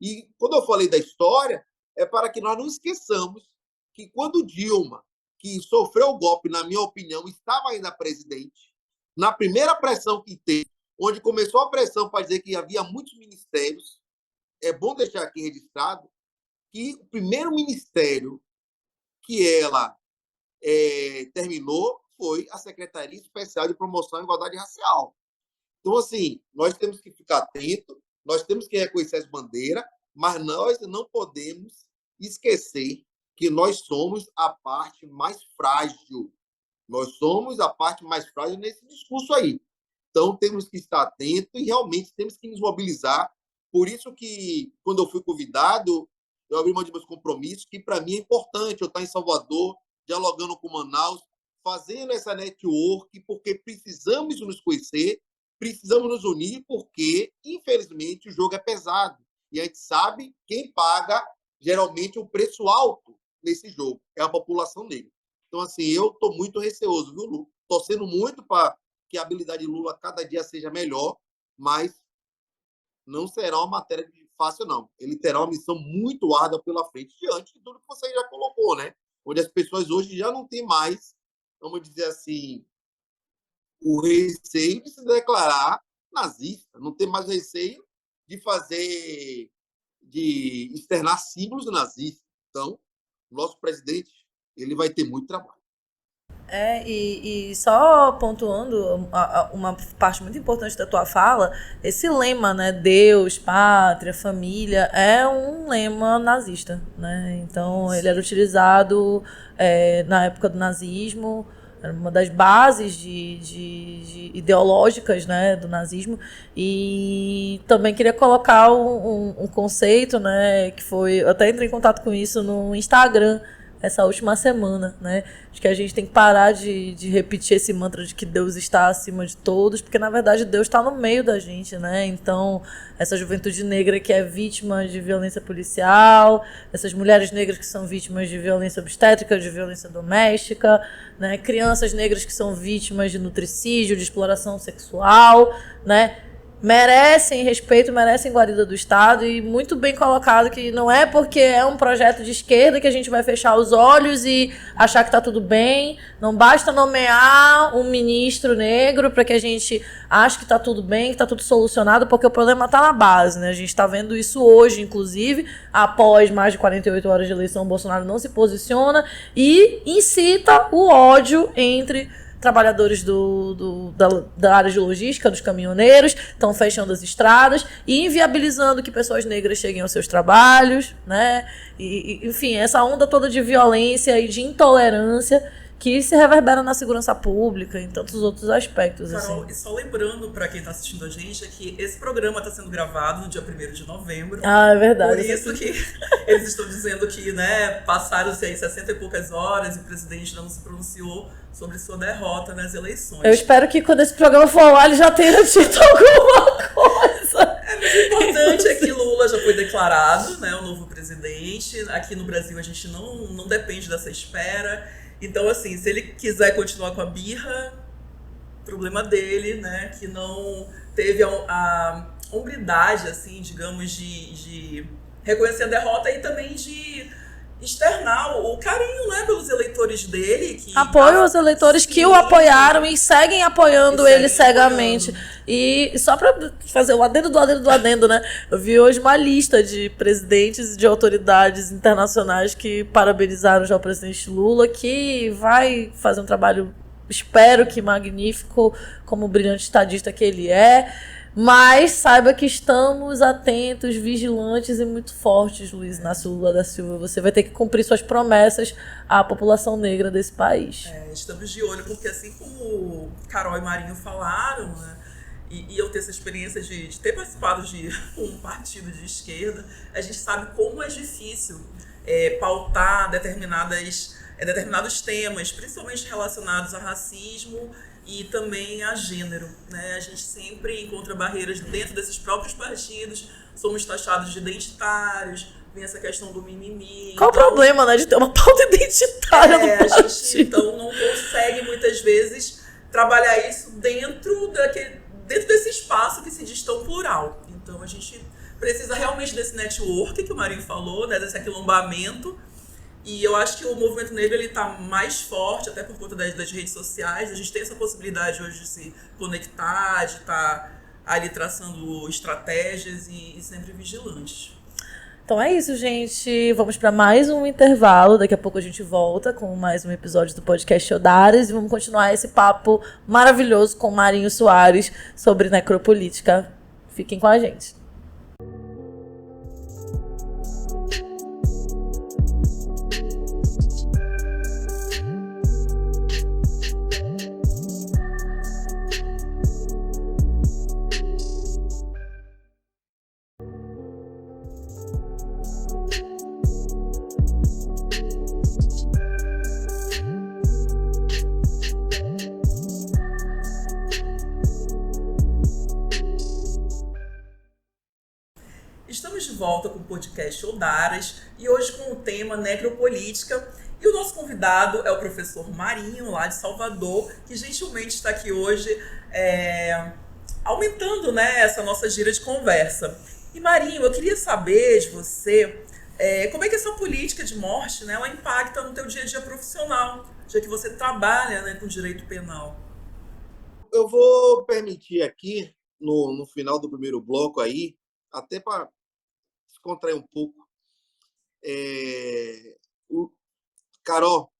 E quando eu falei da história, é para que nós não esqueçamos que quando Dilma, que sofreu o golpe, na minha opinião, estava ainda presidente, na primeira pressão que teve, onde começou a pressão para dizer que havia muitos ministérios, é bom deixar aqui registrado que o primeiro ministério que ela terminou foi a Secretaria Especial de Promoção à Igualdade Racial. Então, assim, nós temos que ficar atentos, nós temos que reconhecer as bandeiras, mas nós não podemos esquecer que nós somos a parte mais frágil. Nós somos a parte mais frágil nesse discurso aí. Então, temos que estar atentos e realmente temos que nos mobilizar. Por isso que, quando eu fui convidado, eu abri mão de meus compromissos, que para mim é importante eu estar em Salvador, dialogando com Manaus, fazendo essa network, porque precisamos nos conhecer, precisamos nos unir, porque, infelizmente, o jogo é pesado. E a gente sabe quem paga, geralmente, o preço alto nesse jogo. É a população negra. Então, assim, eu estou muito receoso, viu, Lu? Torcendo muito para que a habilidade de Lula cada dia seja melhor, mas não será uma matéria fácil, não. Ele terá uma missão muito árdua pela frente, diante de tudo que você já colocou, né? Onde as pessoas hoje já não têm mais, vamos dizer assim, o receio de se declarar nazista, não tem mais receio de externar símbolos nazistas. Então, o nosso presidente, ele vai ter muito trabalho. E só pontuando uma parte muito importante da tua fala, esse lema, né, Deus, pátria, família, é um lema nazista, né? Então, ele era utilizado na época do nazismo, era uma das bases ideológicas, né, do nazismo. E também queria colocar um conceito, né, que foi, eu até entrei em contato com isso no Instagram essa última semana, né? Acho que a gente tem que parar de repetir esse mantra de que Deus está acima de todos, porque na verdade Deus está no meio da gente, né? Então, essa juventude negra que é vítima de violência policial, essas mulheres negras que são vítimas de violência obstétrica, de violência doméstica, né? Crianças negras que são vítimas de nutricídio, de exploração sexual, né? Merecem respeito, merecem guarida do Estado, e muito bem colocado que não é porque é um projeto de esquerda que a gente vai fechar os olhos e achar que está tudo bem. Não basta nomear um ministro negro para que a gente ache que está tudo bem, que está tudo solucionado, porque o problema está na base, né? A gente está vendo isso hoje, inclusive, após mais de 48 horas de eleição, o Bolsonaro não se posiciona e incita o ódio entre trabalhadores da área de logística, dos caminhoneiros, estão fechando as estradas e inviabilizando que pessoas negras cheguem aos seus trabalhos, né? Enfim, essa onda toda de violência e de intolerância que se reverbera na segurança pública, em tantos outros aspectos. Carol, assim. E só lembrando para quem está assistindo a gente é que esse programa está sendo gravado no dia 1º de novembro. Ah, é verdade. Por isso que eles estão dizendo que, né, passaram-se aí 60 e poucas horas e o presidente não se pronunciou sobre sua derrota nas eleições. Eu espero que quando esse programa for lá ele já tenha dito alguma coisa. O importante é que Lula já foi declarado, né, o novo presidente. Aqui no Brasil a gente não depende dessa espera. Então, assim, se ele quiser continuar com a birra, problema dele, né, que não teve a hombridade, assim, digamos, de reconhecer a derrota e também de externar o carinho, né, pelos eleitores dele. Apoio aos eleitores que o apoiaram e seguem apoiando ele cegamente. E só para fazer o adendo do adendo do adendo, né? Eu vi hoje uma lista de presidentes e de autoridades internacionais que parabenizaram já o presidente Lula, que vai fazer um trabalho, espero que magnífico, como o brilhante estadista que ele é. Mas saiba que estamos atentos, vigilantes e muito fortes, Luiz Inácio Lula da Silva. Você vai ter que cumprir suas promessas à população negra desse país. Estamos de olho, porque assim como Carol e Marinho falaram, né, e eu ter essa experiência de ter participado de um partido de esquerda, a gente sabe como é difícil pautar determinados temas, principalmente relacionados a racismo e também a gênero, né? A gente sempre encontra barreiras dentro desses próprios partidos, somos taxados de identitários, vem essa questão do mimimi. Qual o problema, né, de ter uma pauta identitária no a partido? gente, então, não consegue, muitas vezes, trabalhar isso dentro desse espaço que se diz tão plural. Então, a gente precisa realmente desse network que o Marinho falou, né, desse aquilombamento. E eu acho que o movimento negro está mais forte, até por conta das redes sociais. A gente tem essa possibilidade hoje de se conectar, de estar ali traçando estratégias e sempre vigilantes. Então é isso, gente. Vamos para mais um intervalo. Daqui a pouco a gente volta com mais um episódio do podcast Odares e vamos continuar esse papo maravilhoso com Marinho Soares sobre necropolítica. Fiquem com a gente. Estamos de volta com o podcast Odaras e hoje com o tema necropolítica. E o nosso convidado é o professor Marinho, lá de Salvador, que gentilmente está aqui hoje aumentando, né, essa nossa gira de conversa. E Marinho, eu queria saber de você como é que essa política de morte, né, ela impacta no teu dia a dia profissional, já que você trabalha, né, com direito penal. Eu vou permitir aqui, no final do primeiro bloco aí, até para descontrair um pouco, Carol,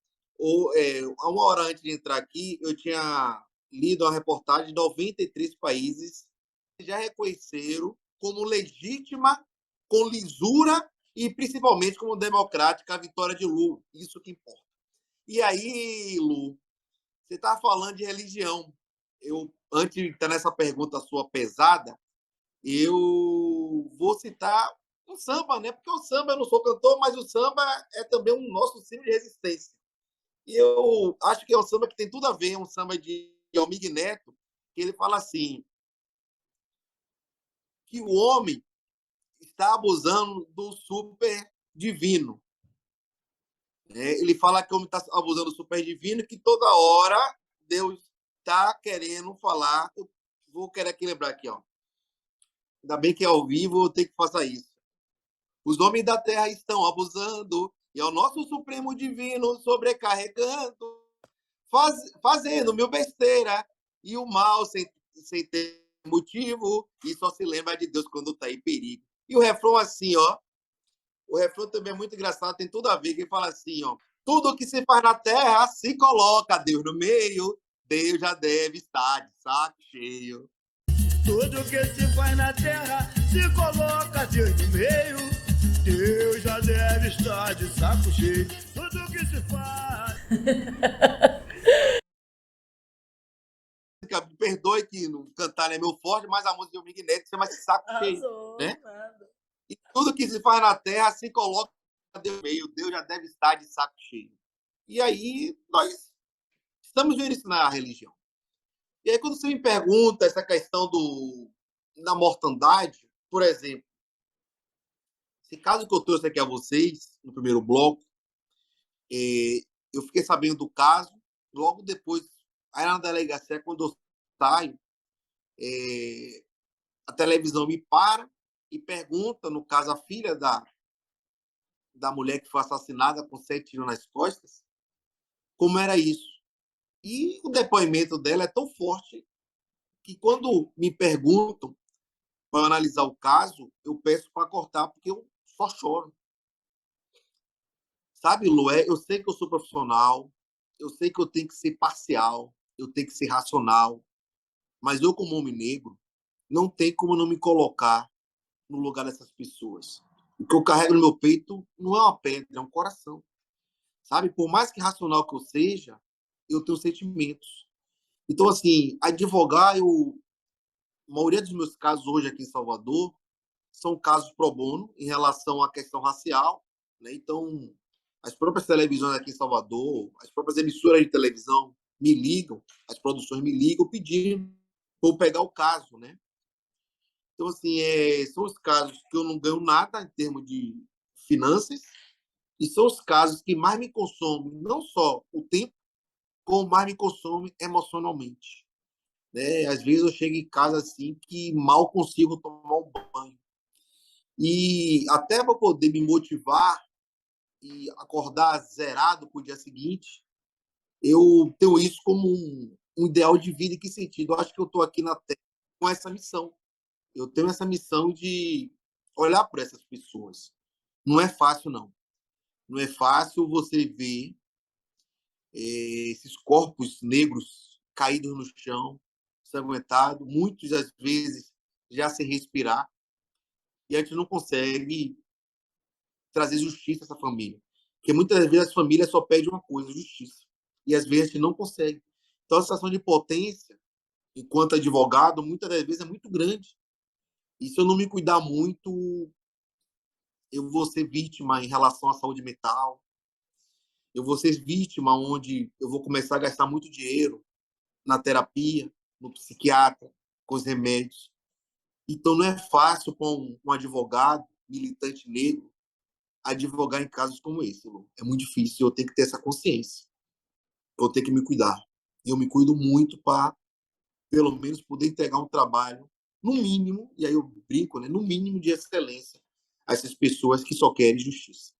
há uma hora antes de entrar aqui, eu tinha lido uma reportagem de 93 países que já reconheceram como legítima, com lisura e principalmente como democrática a vitória de Lula. Isso que importa. E aí, Lu, você estava falando de religião. Antes de entrar nessa pergunta sua pesada, eu vou citar um samba, né? Porque o samba, eu não sou cantor, mas o samba é também um nosso símbolo de resistência. E eu acho que é um samba que tem tudo a ver, um samba de Almir Neto, que ele fala assim, que o homem está abusando do super divino. Ele fala que o homem está abusando do super divino, que toda hora Deus está querendo falar. Eu vou querer aqui lembrar aqui, ó. Ainda bem que é ao vivo, eu tenho que fazer isso. Os homens da terra estão abusando e é o nosso Supremo Divino sobrecarregando, fazendo mil besteira e o mal sem ter motivo e só se lembra de Deus quando está em perigo. E o refrão assim, ó. O refrão também é muito engraçado, tem tudo a ver, que ele fala assim, ó. Tudo que se faz na terra se coloca Deus no meio, Deus já deve estar de saco cheio. Tudo que se faz na terra se coloca Deus no meio, Deus já deve estar de saco cheio. Tudo que se faz. Perdoe que não cantar é meu forte, mas a música de Almir Neto chama-se Saco Cheio. Né? E tudo que se faz na terra se coloca Deus no meio, Deus já deve estar de saco cheio. E aí nós estamos vendo isso na religião. E aí, quando você me pergunta essa questão da mortandade, por exemplo, esse caso que eu trouxe aqui a vocês, no primeiro bloco, eu fiquei sabendo do caso, logo depois, aí na delegacia, quando eu saio, a televisão me para e pergunta, no caso, a filha da mulher que foi assassinada com 7 tiros nas costas, como era isso. E o depoimento dela é tão forte que quando me perguntam para analisar o caso, eu peço para cortar, porque eu só choro. Sabe, Lué, eu sei que eu sou profissional, eu sei que eu tenho que ser parcial, eu tenho que ser racional, mas eu, como homem negro, não tem como não me colocar no lugar dessas pessoas. O que eu carrego no meu peito não é uma pedra, é um coração. Sabe, por mais que racional que eu seja, eu tenho sentimentos. Então, assim, advogar, a maioria dos meus casos hoje aqui em Salvador são casos pro bono em relação à questão racial, né? Então, as próprias televisões aqui em Salvador, as próprias emissoras de televisão me ligam, as produções me ligam pedindo para eu pegar o caso, né? Então, assim, são os casos que eu não ganho nada em termos de finanças, e são os casos que mais me consomem, não só o tempo, como mais me consomem emocionalmente. Né? Às vezes eu chego em casa assim que mal consigo tomar um banho. E até para poder me motivar e acordar zerado para o dia seguinte, eu tenho isso como um ideal de vida. Em que sentido? Eu acho que eu estou aqui na Terra com essa missão. Eu tenho essa missão de olhar para essas pessoas. Não é fácil, não. Não é fácil você ver esses corpos negros caídos no chão, ensanguentados, muitos, às vezes, já sem respirar, e a gente não consegue trazer justiça a essa família. Porque muitas vezes as famílias só pedem uma coisa, justiça. E às vezes a gente não consegue. Então a sensação de potência, enquanto advogado, muitas das vezes é muito grande. E se eu não me cuidar muito, eu vou ser vítima em relação à saúde mental. Eu vou ser vítima onde eu vou começar a gastar muito dinheiro na terapia, no psiquiatra, com os remédios. Então não é fácil para um advogado, militante negro, advogar em casos como esse. Lu. É muito difícil, eu tenho que ter essa consciência. Eu tenho que me cuidar. Eu me cuido muito para, pelo menos, poder entregar um trabalho, no mínimo, e aí eu brinco, né, no mínimo de excelência, a essas pessoas que só querem justiça.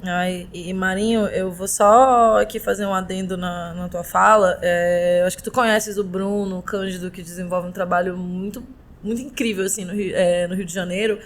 Ai, e Marinho, eu vou só aqui fazer um adendo na tua fala. Eu acho que tu conheces o Bruno Cândido, que desenvolve um trabalho muito, muito incrível assim, no Rio de Janeiro.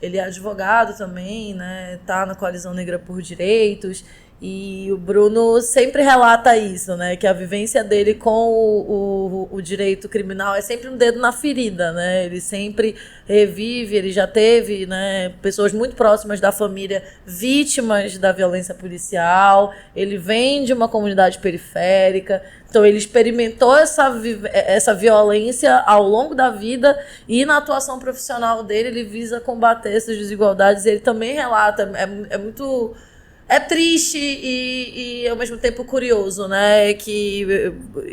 Ele é advogado também, né? Tá na Coalizão Negra por Direitos. E o Bruno sempre relata isso, né? Que a vivência dele com o direito criminal é sempre um dedo na ferida, né? Ele sempre revive, ele já teve, né, pessoas muito próximas da família vítimas da violência policial. Ele vem de uma comunidade periférica, então ele experimentou essa violência ao longo da vida, e na atuação profissional dele ele visa combater essas desigualdades. Ele também relata, é muito... É triste e ao mesmo tempo curioso, né? Que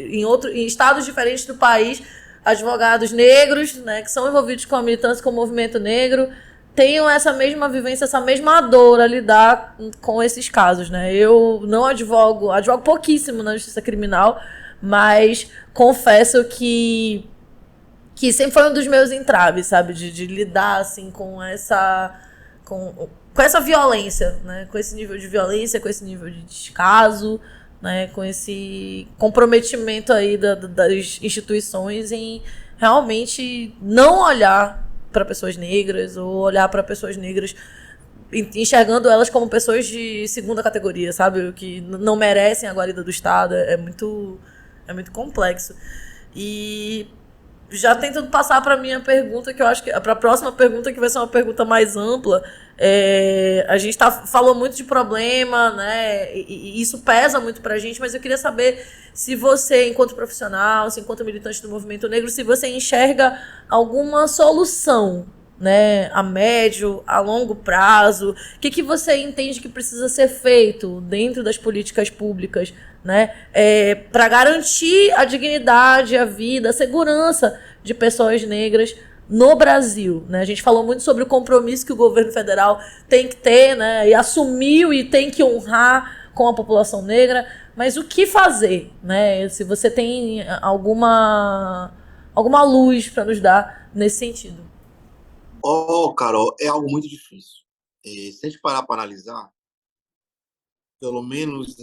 em estados diferentes do país, advogados negros, né, que são envolvidos com a militância, com o movimento negro, tenham essa mesma vivência, essa mesma dor a lidar com esses casos, né? Eu não advogo pouquíssimo na justiça criminal, mas confesso que sempre foi um dos meus entraves, sabe? De lidar, assim, com essa violência, né? Com esse nível de violência, com esse nível de descaso, né? Com esse comprometimento aí das instituições em realmente não olhar para pessoas negras, ou olhar para pessoas negras enxergando elas como pessoas de segunda categoria, sabe? Que não merecem a guarida do Estado. É muito complexo. E já tentando passar para a minha pergunta, que eu acho que para a próxima pergunta, que vai ser uma pergunta mais ampla. A gente falou muito de problema, né? E isso pesa muito para a gente, mas eu queria saber se você, enquanto profissional, se enquanto militante do movimento negro, se você enxerga alguma solução, né, a médio, a longo prazo. O que você entende que precisa ser feito dentro das políticas públicas, né, para garantir a dignidade, a vida, a segurança de pessoas negras no Brasil, né? A gente falou muito sobre o compromisso que o governo federal tem que ter, né, e assumiu e tem que honrar com a população negra, mas o que fazer, né? Se você tem alguma luz para nos dar nesse sentido. Carol, é algo muito difícil. Se a gente parar para analisar, pelo menos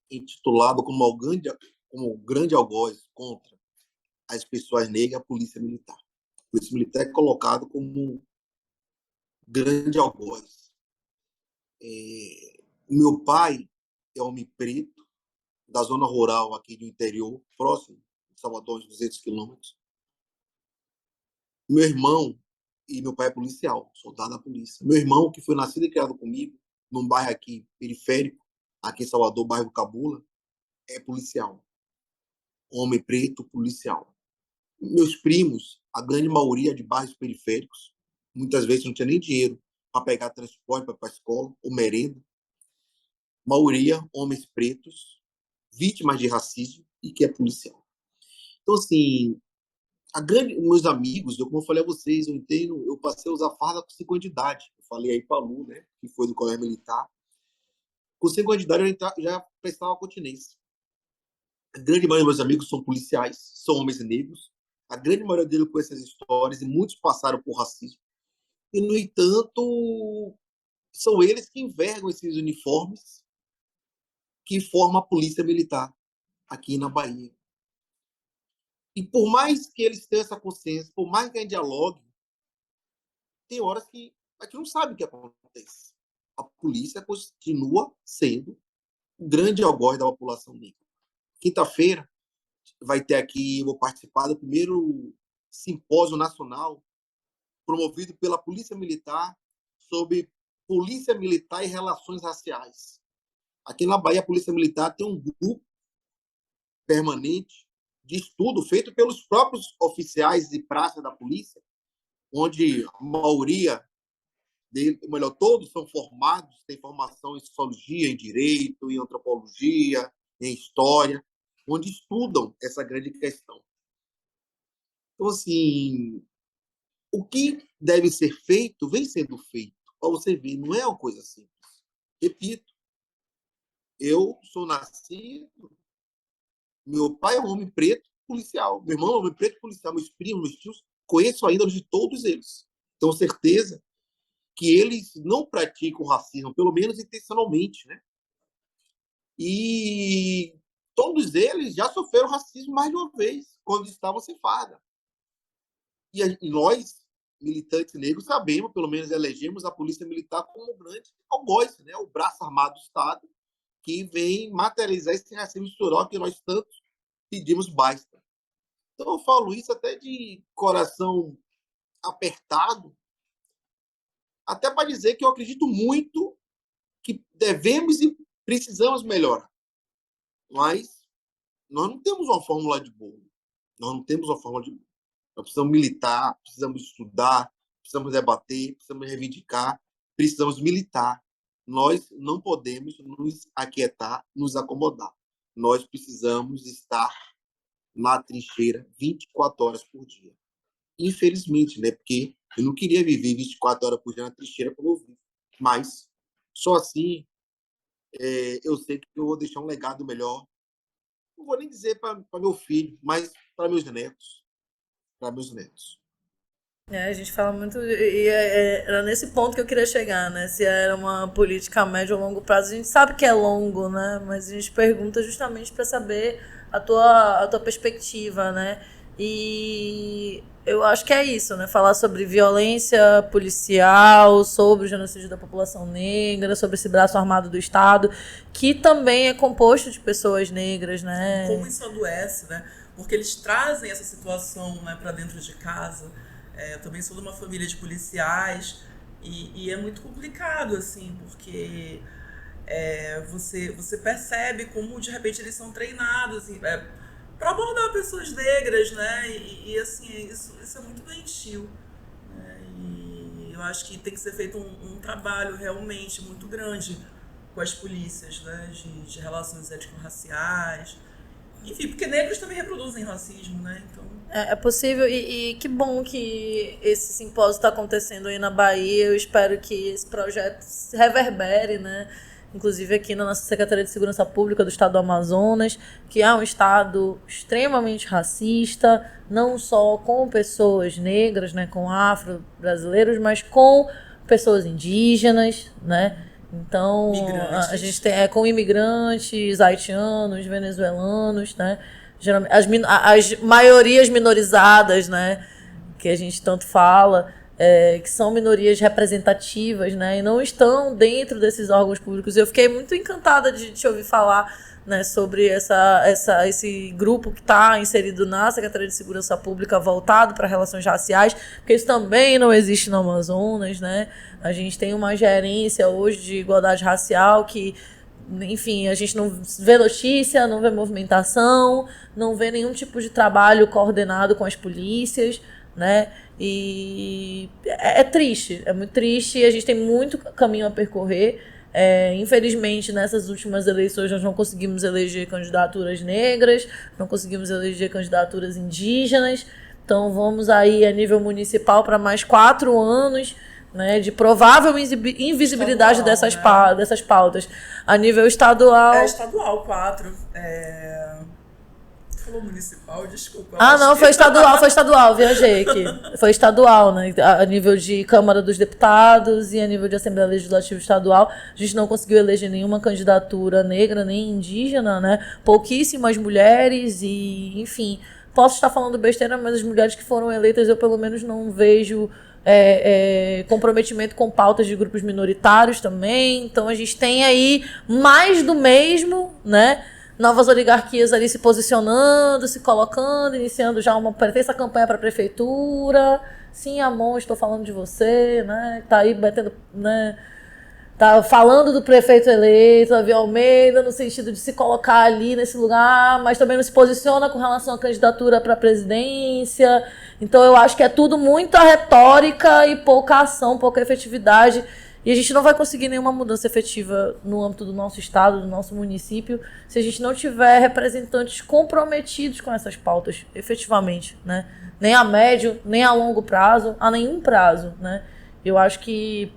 intitulado como o grande algoz contra as pessoas negras, a Polícia Militar. A Polícia Militar é colocado como um grande algoz. O meu pai é homem preto, da zona rural aqui do interior, próximo de Salvador, uns 200 quilômetros. Meu irmão, e meu pai é policial, soldado da polícia. Meu irmão, que foi nascido e criado comigo, num bairro aqui periférico, aqui em Salvador, bairro Cabula, é policial. Homem preto, policial. Meus primos, a grande maioria de bairros periféricos, muitas vezes não tinha nem dinheiro para pegar transporte para a escola ou merenda. Maioria, homens pretos, vítimas de racismo e que é policial. Então, assim, meus amigos, como eu falei a vocês, eu passei a usar farda com 5 anos de idade. Eu falei aí, Palu, né, que foi do colégio militar. Com 5 anos de idade, eu já prestava continência. A grande maioria dos meus amigos são policiais, são homens negros. A grande maioria deles com essas histórias, e muitos passaram por racismo. E, no entanto, são eles que envergam esses uniformes que formam a polícia militar aqui na Bahia. E por mais que eles tenham essa consciência, por mais que a gente dialogue, tem horas que a gente não sabe o que acontece. A polícia continua sendo o grande algoz da população negra. Quinta-feira vai ter aqui, eu vou participar do primeiro simpósio nacional promovido pela Polícia Militar sobre Polícia Militar e Relações Raciais. Aqui na Bahia, a Polícia Militar tem um grupo permanente de estudo feito pelos próprios oficiais de praça da polícia, onde a maioria melhor, todos são formados, têm formação em sociologia, em direito, em antropologia, em história, onde estudam essa grande questão. Então, assim, o que deve ser feito, vem sendo feito. Para você ver, não é uma coisa simples. Repito, eu sou nascido, meu pai é um homem preto policial, meu irmão é um homem preto policial, meus primos, meus tios, conheço ainda de todos eles. Tenho certeza que eles não praticam racismo, pelo menos intencionalmente, né? E todos eles já sofreram racismo mais de uma vez, quando estavam sem farda. E nós, militantes negros, sabemos, pelo menos elegemos a Polícia Militar como um grande algoz, né? O braço armado do Estado, que vem materializar esse racismo estrutural que nós tanto pedimos basta. Então eu falo isso até de coração apertado, até para dizer que eu acredito muito que devemos e precisamos melhorar. Mas nós não temos uma fórmula de bolo. Nós não temos uma fórmula de bolo. Nós precisamos militar, precisamos estudar, precisamos debater, precisamos reivindicar, precisamos militar. Nós não podemos nos aquietar, nos acomodar. Nós precisamos estar na trincheira 24 horas por dia. Infelizmente, né? Porque eu não queria viver 24 horas por dia na trincheira como eu vivo. Mas só assim eu sei que eu vou deixar um legado melhor. Não vou nem dizer para meu filho, mas para meus netos. Para meus netos. A gente fala muito, e era nesse ponto que eu queria chegar, né? Se era uma política a médio ou longo prazo. A gente sabe que é longo, né? Mas a gente pergunta justamente para saber a tua perspectiva, né? E eu acho que é isso, né? Falar sobre violência policial, sobre o genocídio da população negra, sobre esse braço armado do Estado, que também é composto de pessoas negras, né? Como isso adoece, né? Porque eles trazem essa situação, né, para dentro de casa. Eu também sou de uma família de policiais e é muito complicado, assim, porque você percebe como, de repente, eles são treinados assim, para abordar pessoas negras, né? E assim, isso é muito doentio, né? E eu acho que tem que ser feito um trabalho realmente muito grande com as polícias, né? De relações étnico-raciais. Enfim, porque negros também reproduzem racismo, né? Então... É possível, e que bom que esse simpósio está acontecendo aí na Bahia. Eu espero que esse projeto se reverbere, né? Inclusive aqui na nossa Secretaria de Segurança Pública do Estado do Amazonas, que é um estado extremamente racista, não só com pessoas negras, né, com afro-brasileiros, mas com pessoas indígenas, né? Então, a gente tem com imigrantes, haitianos, venezuelanos, né? Geralmente, as maiorias minorizadas, né? Que a gente tanto fala, que são minorias representativas, né? E não estão dentro desses órgãos públicos. Eu fiquei muito encantada de te ouvir falar, né, sobre esse grupo que está inserido na Secretaria de Segurança Pública voltado para relações raciais, porque isso também não existe no Amazonas, né? A gente tem uma gerência hoje de igualdade racial que, enfim, a gente não vê notícia, não vê movimentação, não vê nenhum tipo de trabalho coordenado com as polícias, né? E é triste, é muito triste, e a gente tem muito caminho a percorrer. Infelizmente, nessas últimas eleições nós não conseguimos eleger candidaturas negras, não conseguimos eleger candidaturas indígenas, então vamos aí a nível municipal para mais 4 anos, né, de provável invisibilidade Estadual, dessas pautas a nível estadual. É estadual 4. Falou municipal, desculpa. Não, foi estadual, viajei aqui. Foi estadual, né? A nível de Câmara dos Deputados e a nível de Assembleia Legislativa Estadual. A gente não conseguiu eleger nenhuma candidatura negra nem indígena, né? Pouquíssimas mulheres e, enfim, posso estar falando besteira, mas as mulheres que foram eleitas eu pelo menos não vejo comprometimento com pautas de grupos minoritários também. Então a gente tem aí mais do mesmo, né? Novas oligarquias ali se posicionando, se colocando, iniciando já uma pretensa campanha para a prefeitura. Sim, Amon, estou falando de você, né? Tá aí batendo, né? Tá falando do prefeito eleito, Davi Almeida, no sentido de se colocar ali nesse lugar, mas também não se posiciona com relação à candidatura para a presidência. Então eu acho que é tudo muita retórica e pouca ação, pouca efetividade. E a gente não vai conseguir nenhuma mudança efetiva no âmbito do nosso estado, do nosso município, se a gente não tiver representantes comprometidos com essas pautas, efetivamente, né? Nem a médio, nem a longo prazo, a nenhum prazo, né? Eu acho que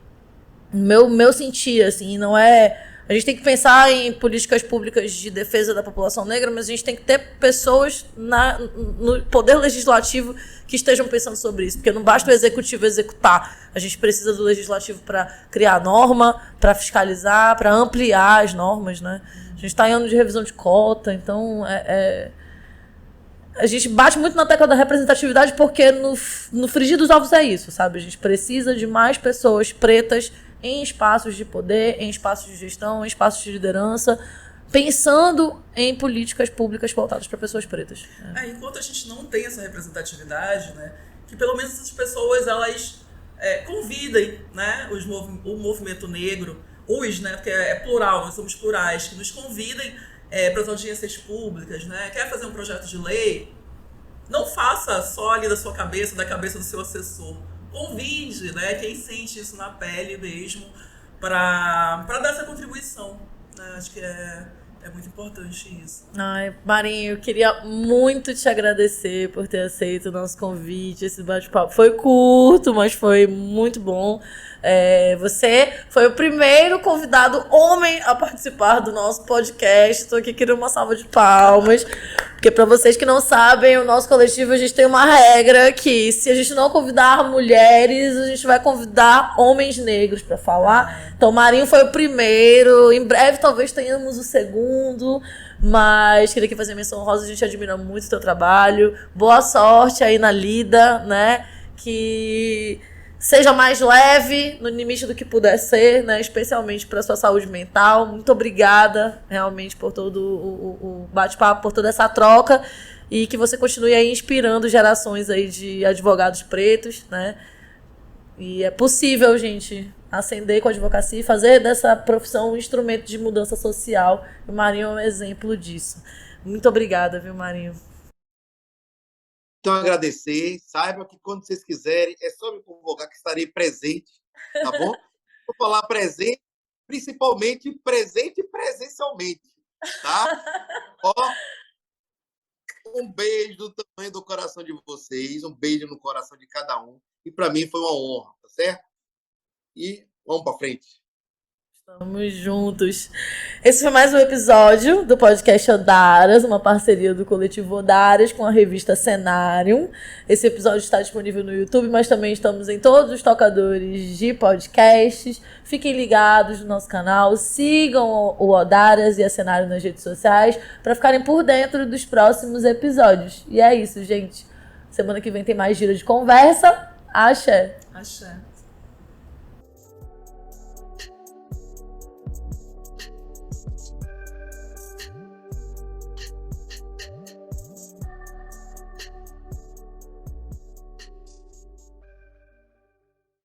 meu sentir, assim, não é... A gente tem que pensar em políticas públicas de defesa da população negra, mas a gente tem que ter pessoas no poder legislativo que estejam pensando sobre isso, porque não basta o executivo executar. A gente precisa do legislativo para criar norma, para fiscalizar, para ampliar as normas, né? A gente está em ano de revisão de cota, então a gente bate muito na tecla da representatividade porque no frigir dos ovos é isso, sabe? A gente precisa de mais pessoas pretas em espaços de poder, em espaços de gestão, em espaços de liderança, pensando em políticas públicas voltadas para pessoas pretas. Enquanto a gente não tem essa representatividade, né, que pelo menos essas pessoas elas convidem, né, o movimento negro, né, porque é plural, nós somos plurais, que nos convidem para as audiências públicas, né, quer fazer um projeto de lei, não faça só ali da sua cabeça, da cabeça do seu assessor. Convide, né, quem sente isso na pele mesmo, para dar essa contribuição. Né? Acho que é muito importante isso. Ai, Marinho, eu queria muito te agradecer por ter aceito o nosso convite, esse bate-papo. Foi curto, mas foi muito bom. Você foi o primeiro convidado homem a participar do nosso podcast. Estou aqui querendo uma salva de palmas. Porque para vocês que não sabem, o nosso coletivo, a gente tem uma regra que se a gente não convidar mulheres, a gente vai convidar homens negros para falar. Então, o Marinho foi o primeiro. Em breve, talvez tenhamos o segundo. Mas queria aqui fazer menção honrosa. A gente admira muito o teu trabalho. Boa sorte aí na lida, né? Que seja mais leve no limite do que puder ser, né? Especialmente para a sua saúde mental. Muito obrigada, realmente, por todo o bate-papo, por toda essa troca. E que você continue aí inspirando gerações aí de advogados pretos, né? E é possível, gente, ascender com a advocacia e fazer dessa profissão um instrumento de mudança social. O Marinho é um exemplo disso. Muito obrigada, viu, Marinho? Então, agradecer. Saiba que quando vocês quiserem, é só me convocar que estarei presente, tá bom? Vou falar presente, principalmente presente presencialmente, tá? Ó, um beijo do tamanho do coração de vocês, um beijo no coração de cada um. E para mim foi uma honra, tá certo? E vamos para frente. Estamos juntos. Esse foi mais um episódio do podcast Odaras, uma parceria do coletivo Odaras com a revista Cenário. Esse episódio está disponível no YouTube, mas também estamos em todos os tocadores de podcasts. Fiquem ligados no nosso canal, sigam o Odaras e a Cenário nas redes sociais para ficarem por dentro dos próximos episódios. E é isso, gente. Semana que vem tem mais giro de conversa. Axé. Axé.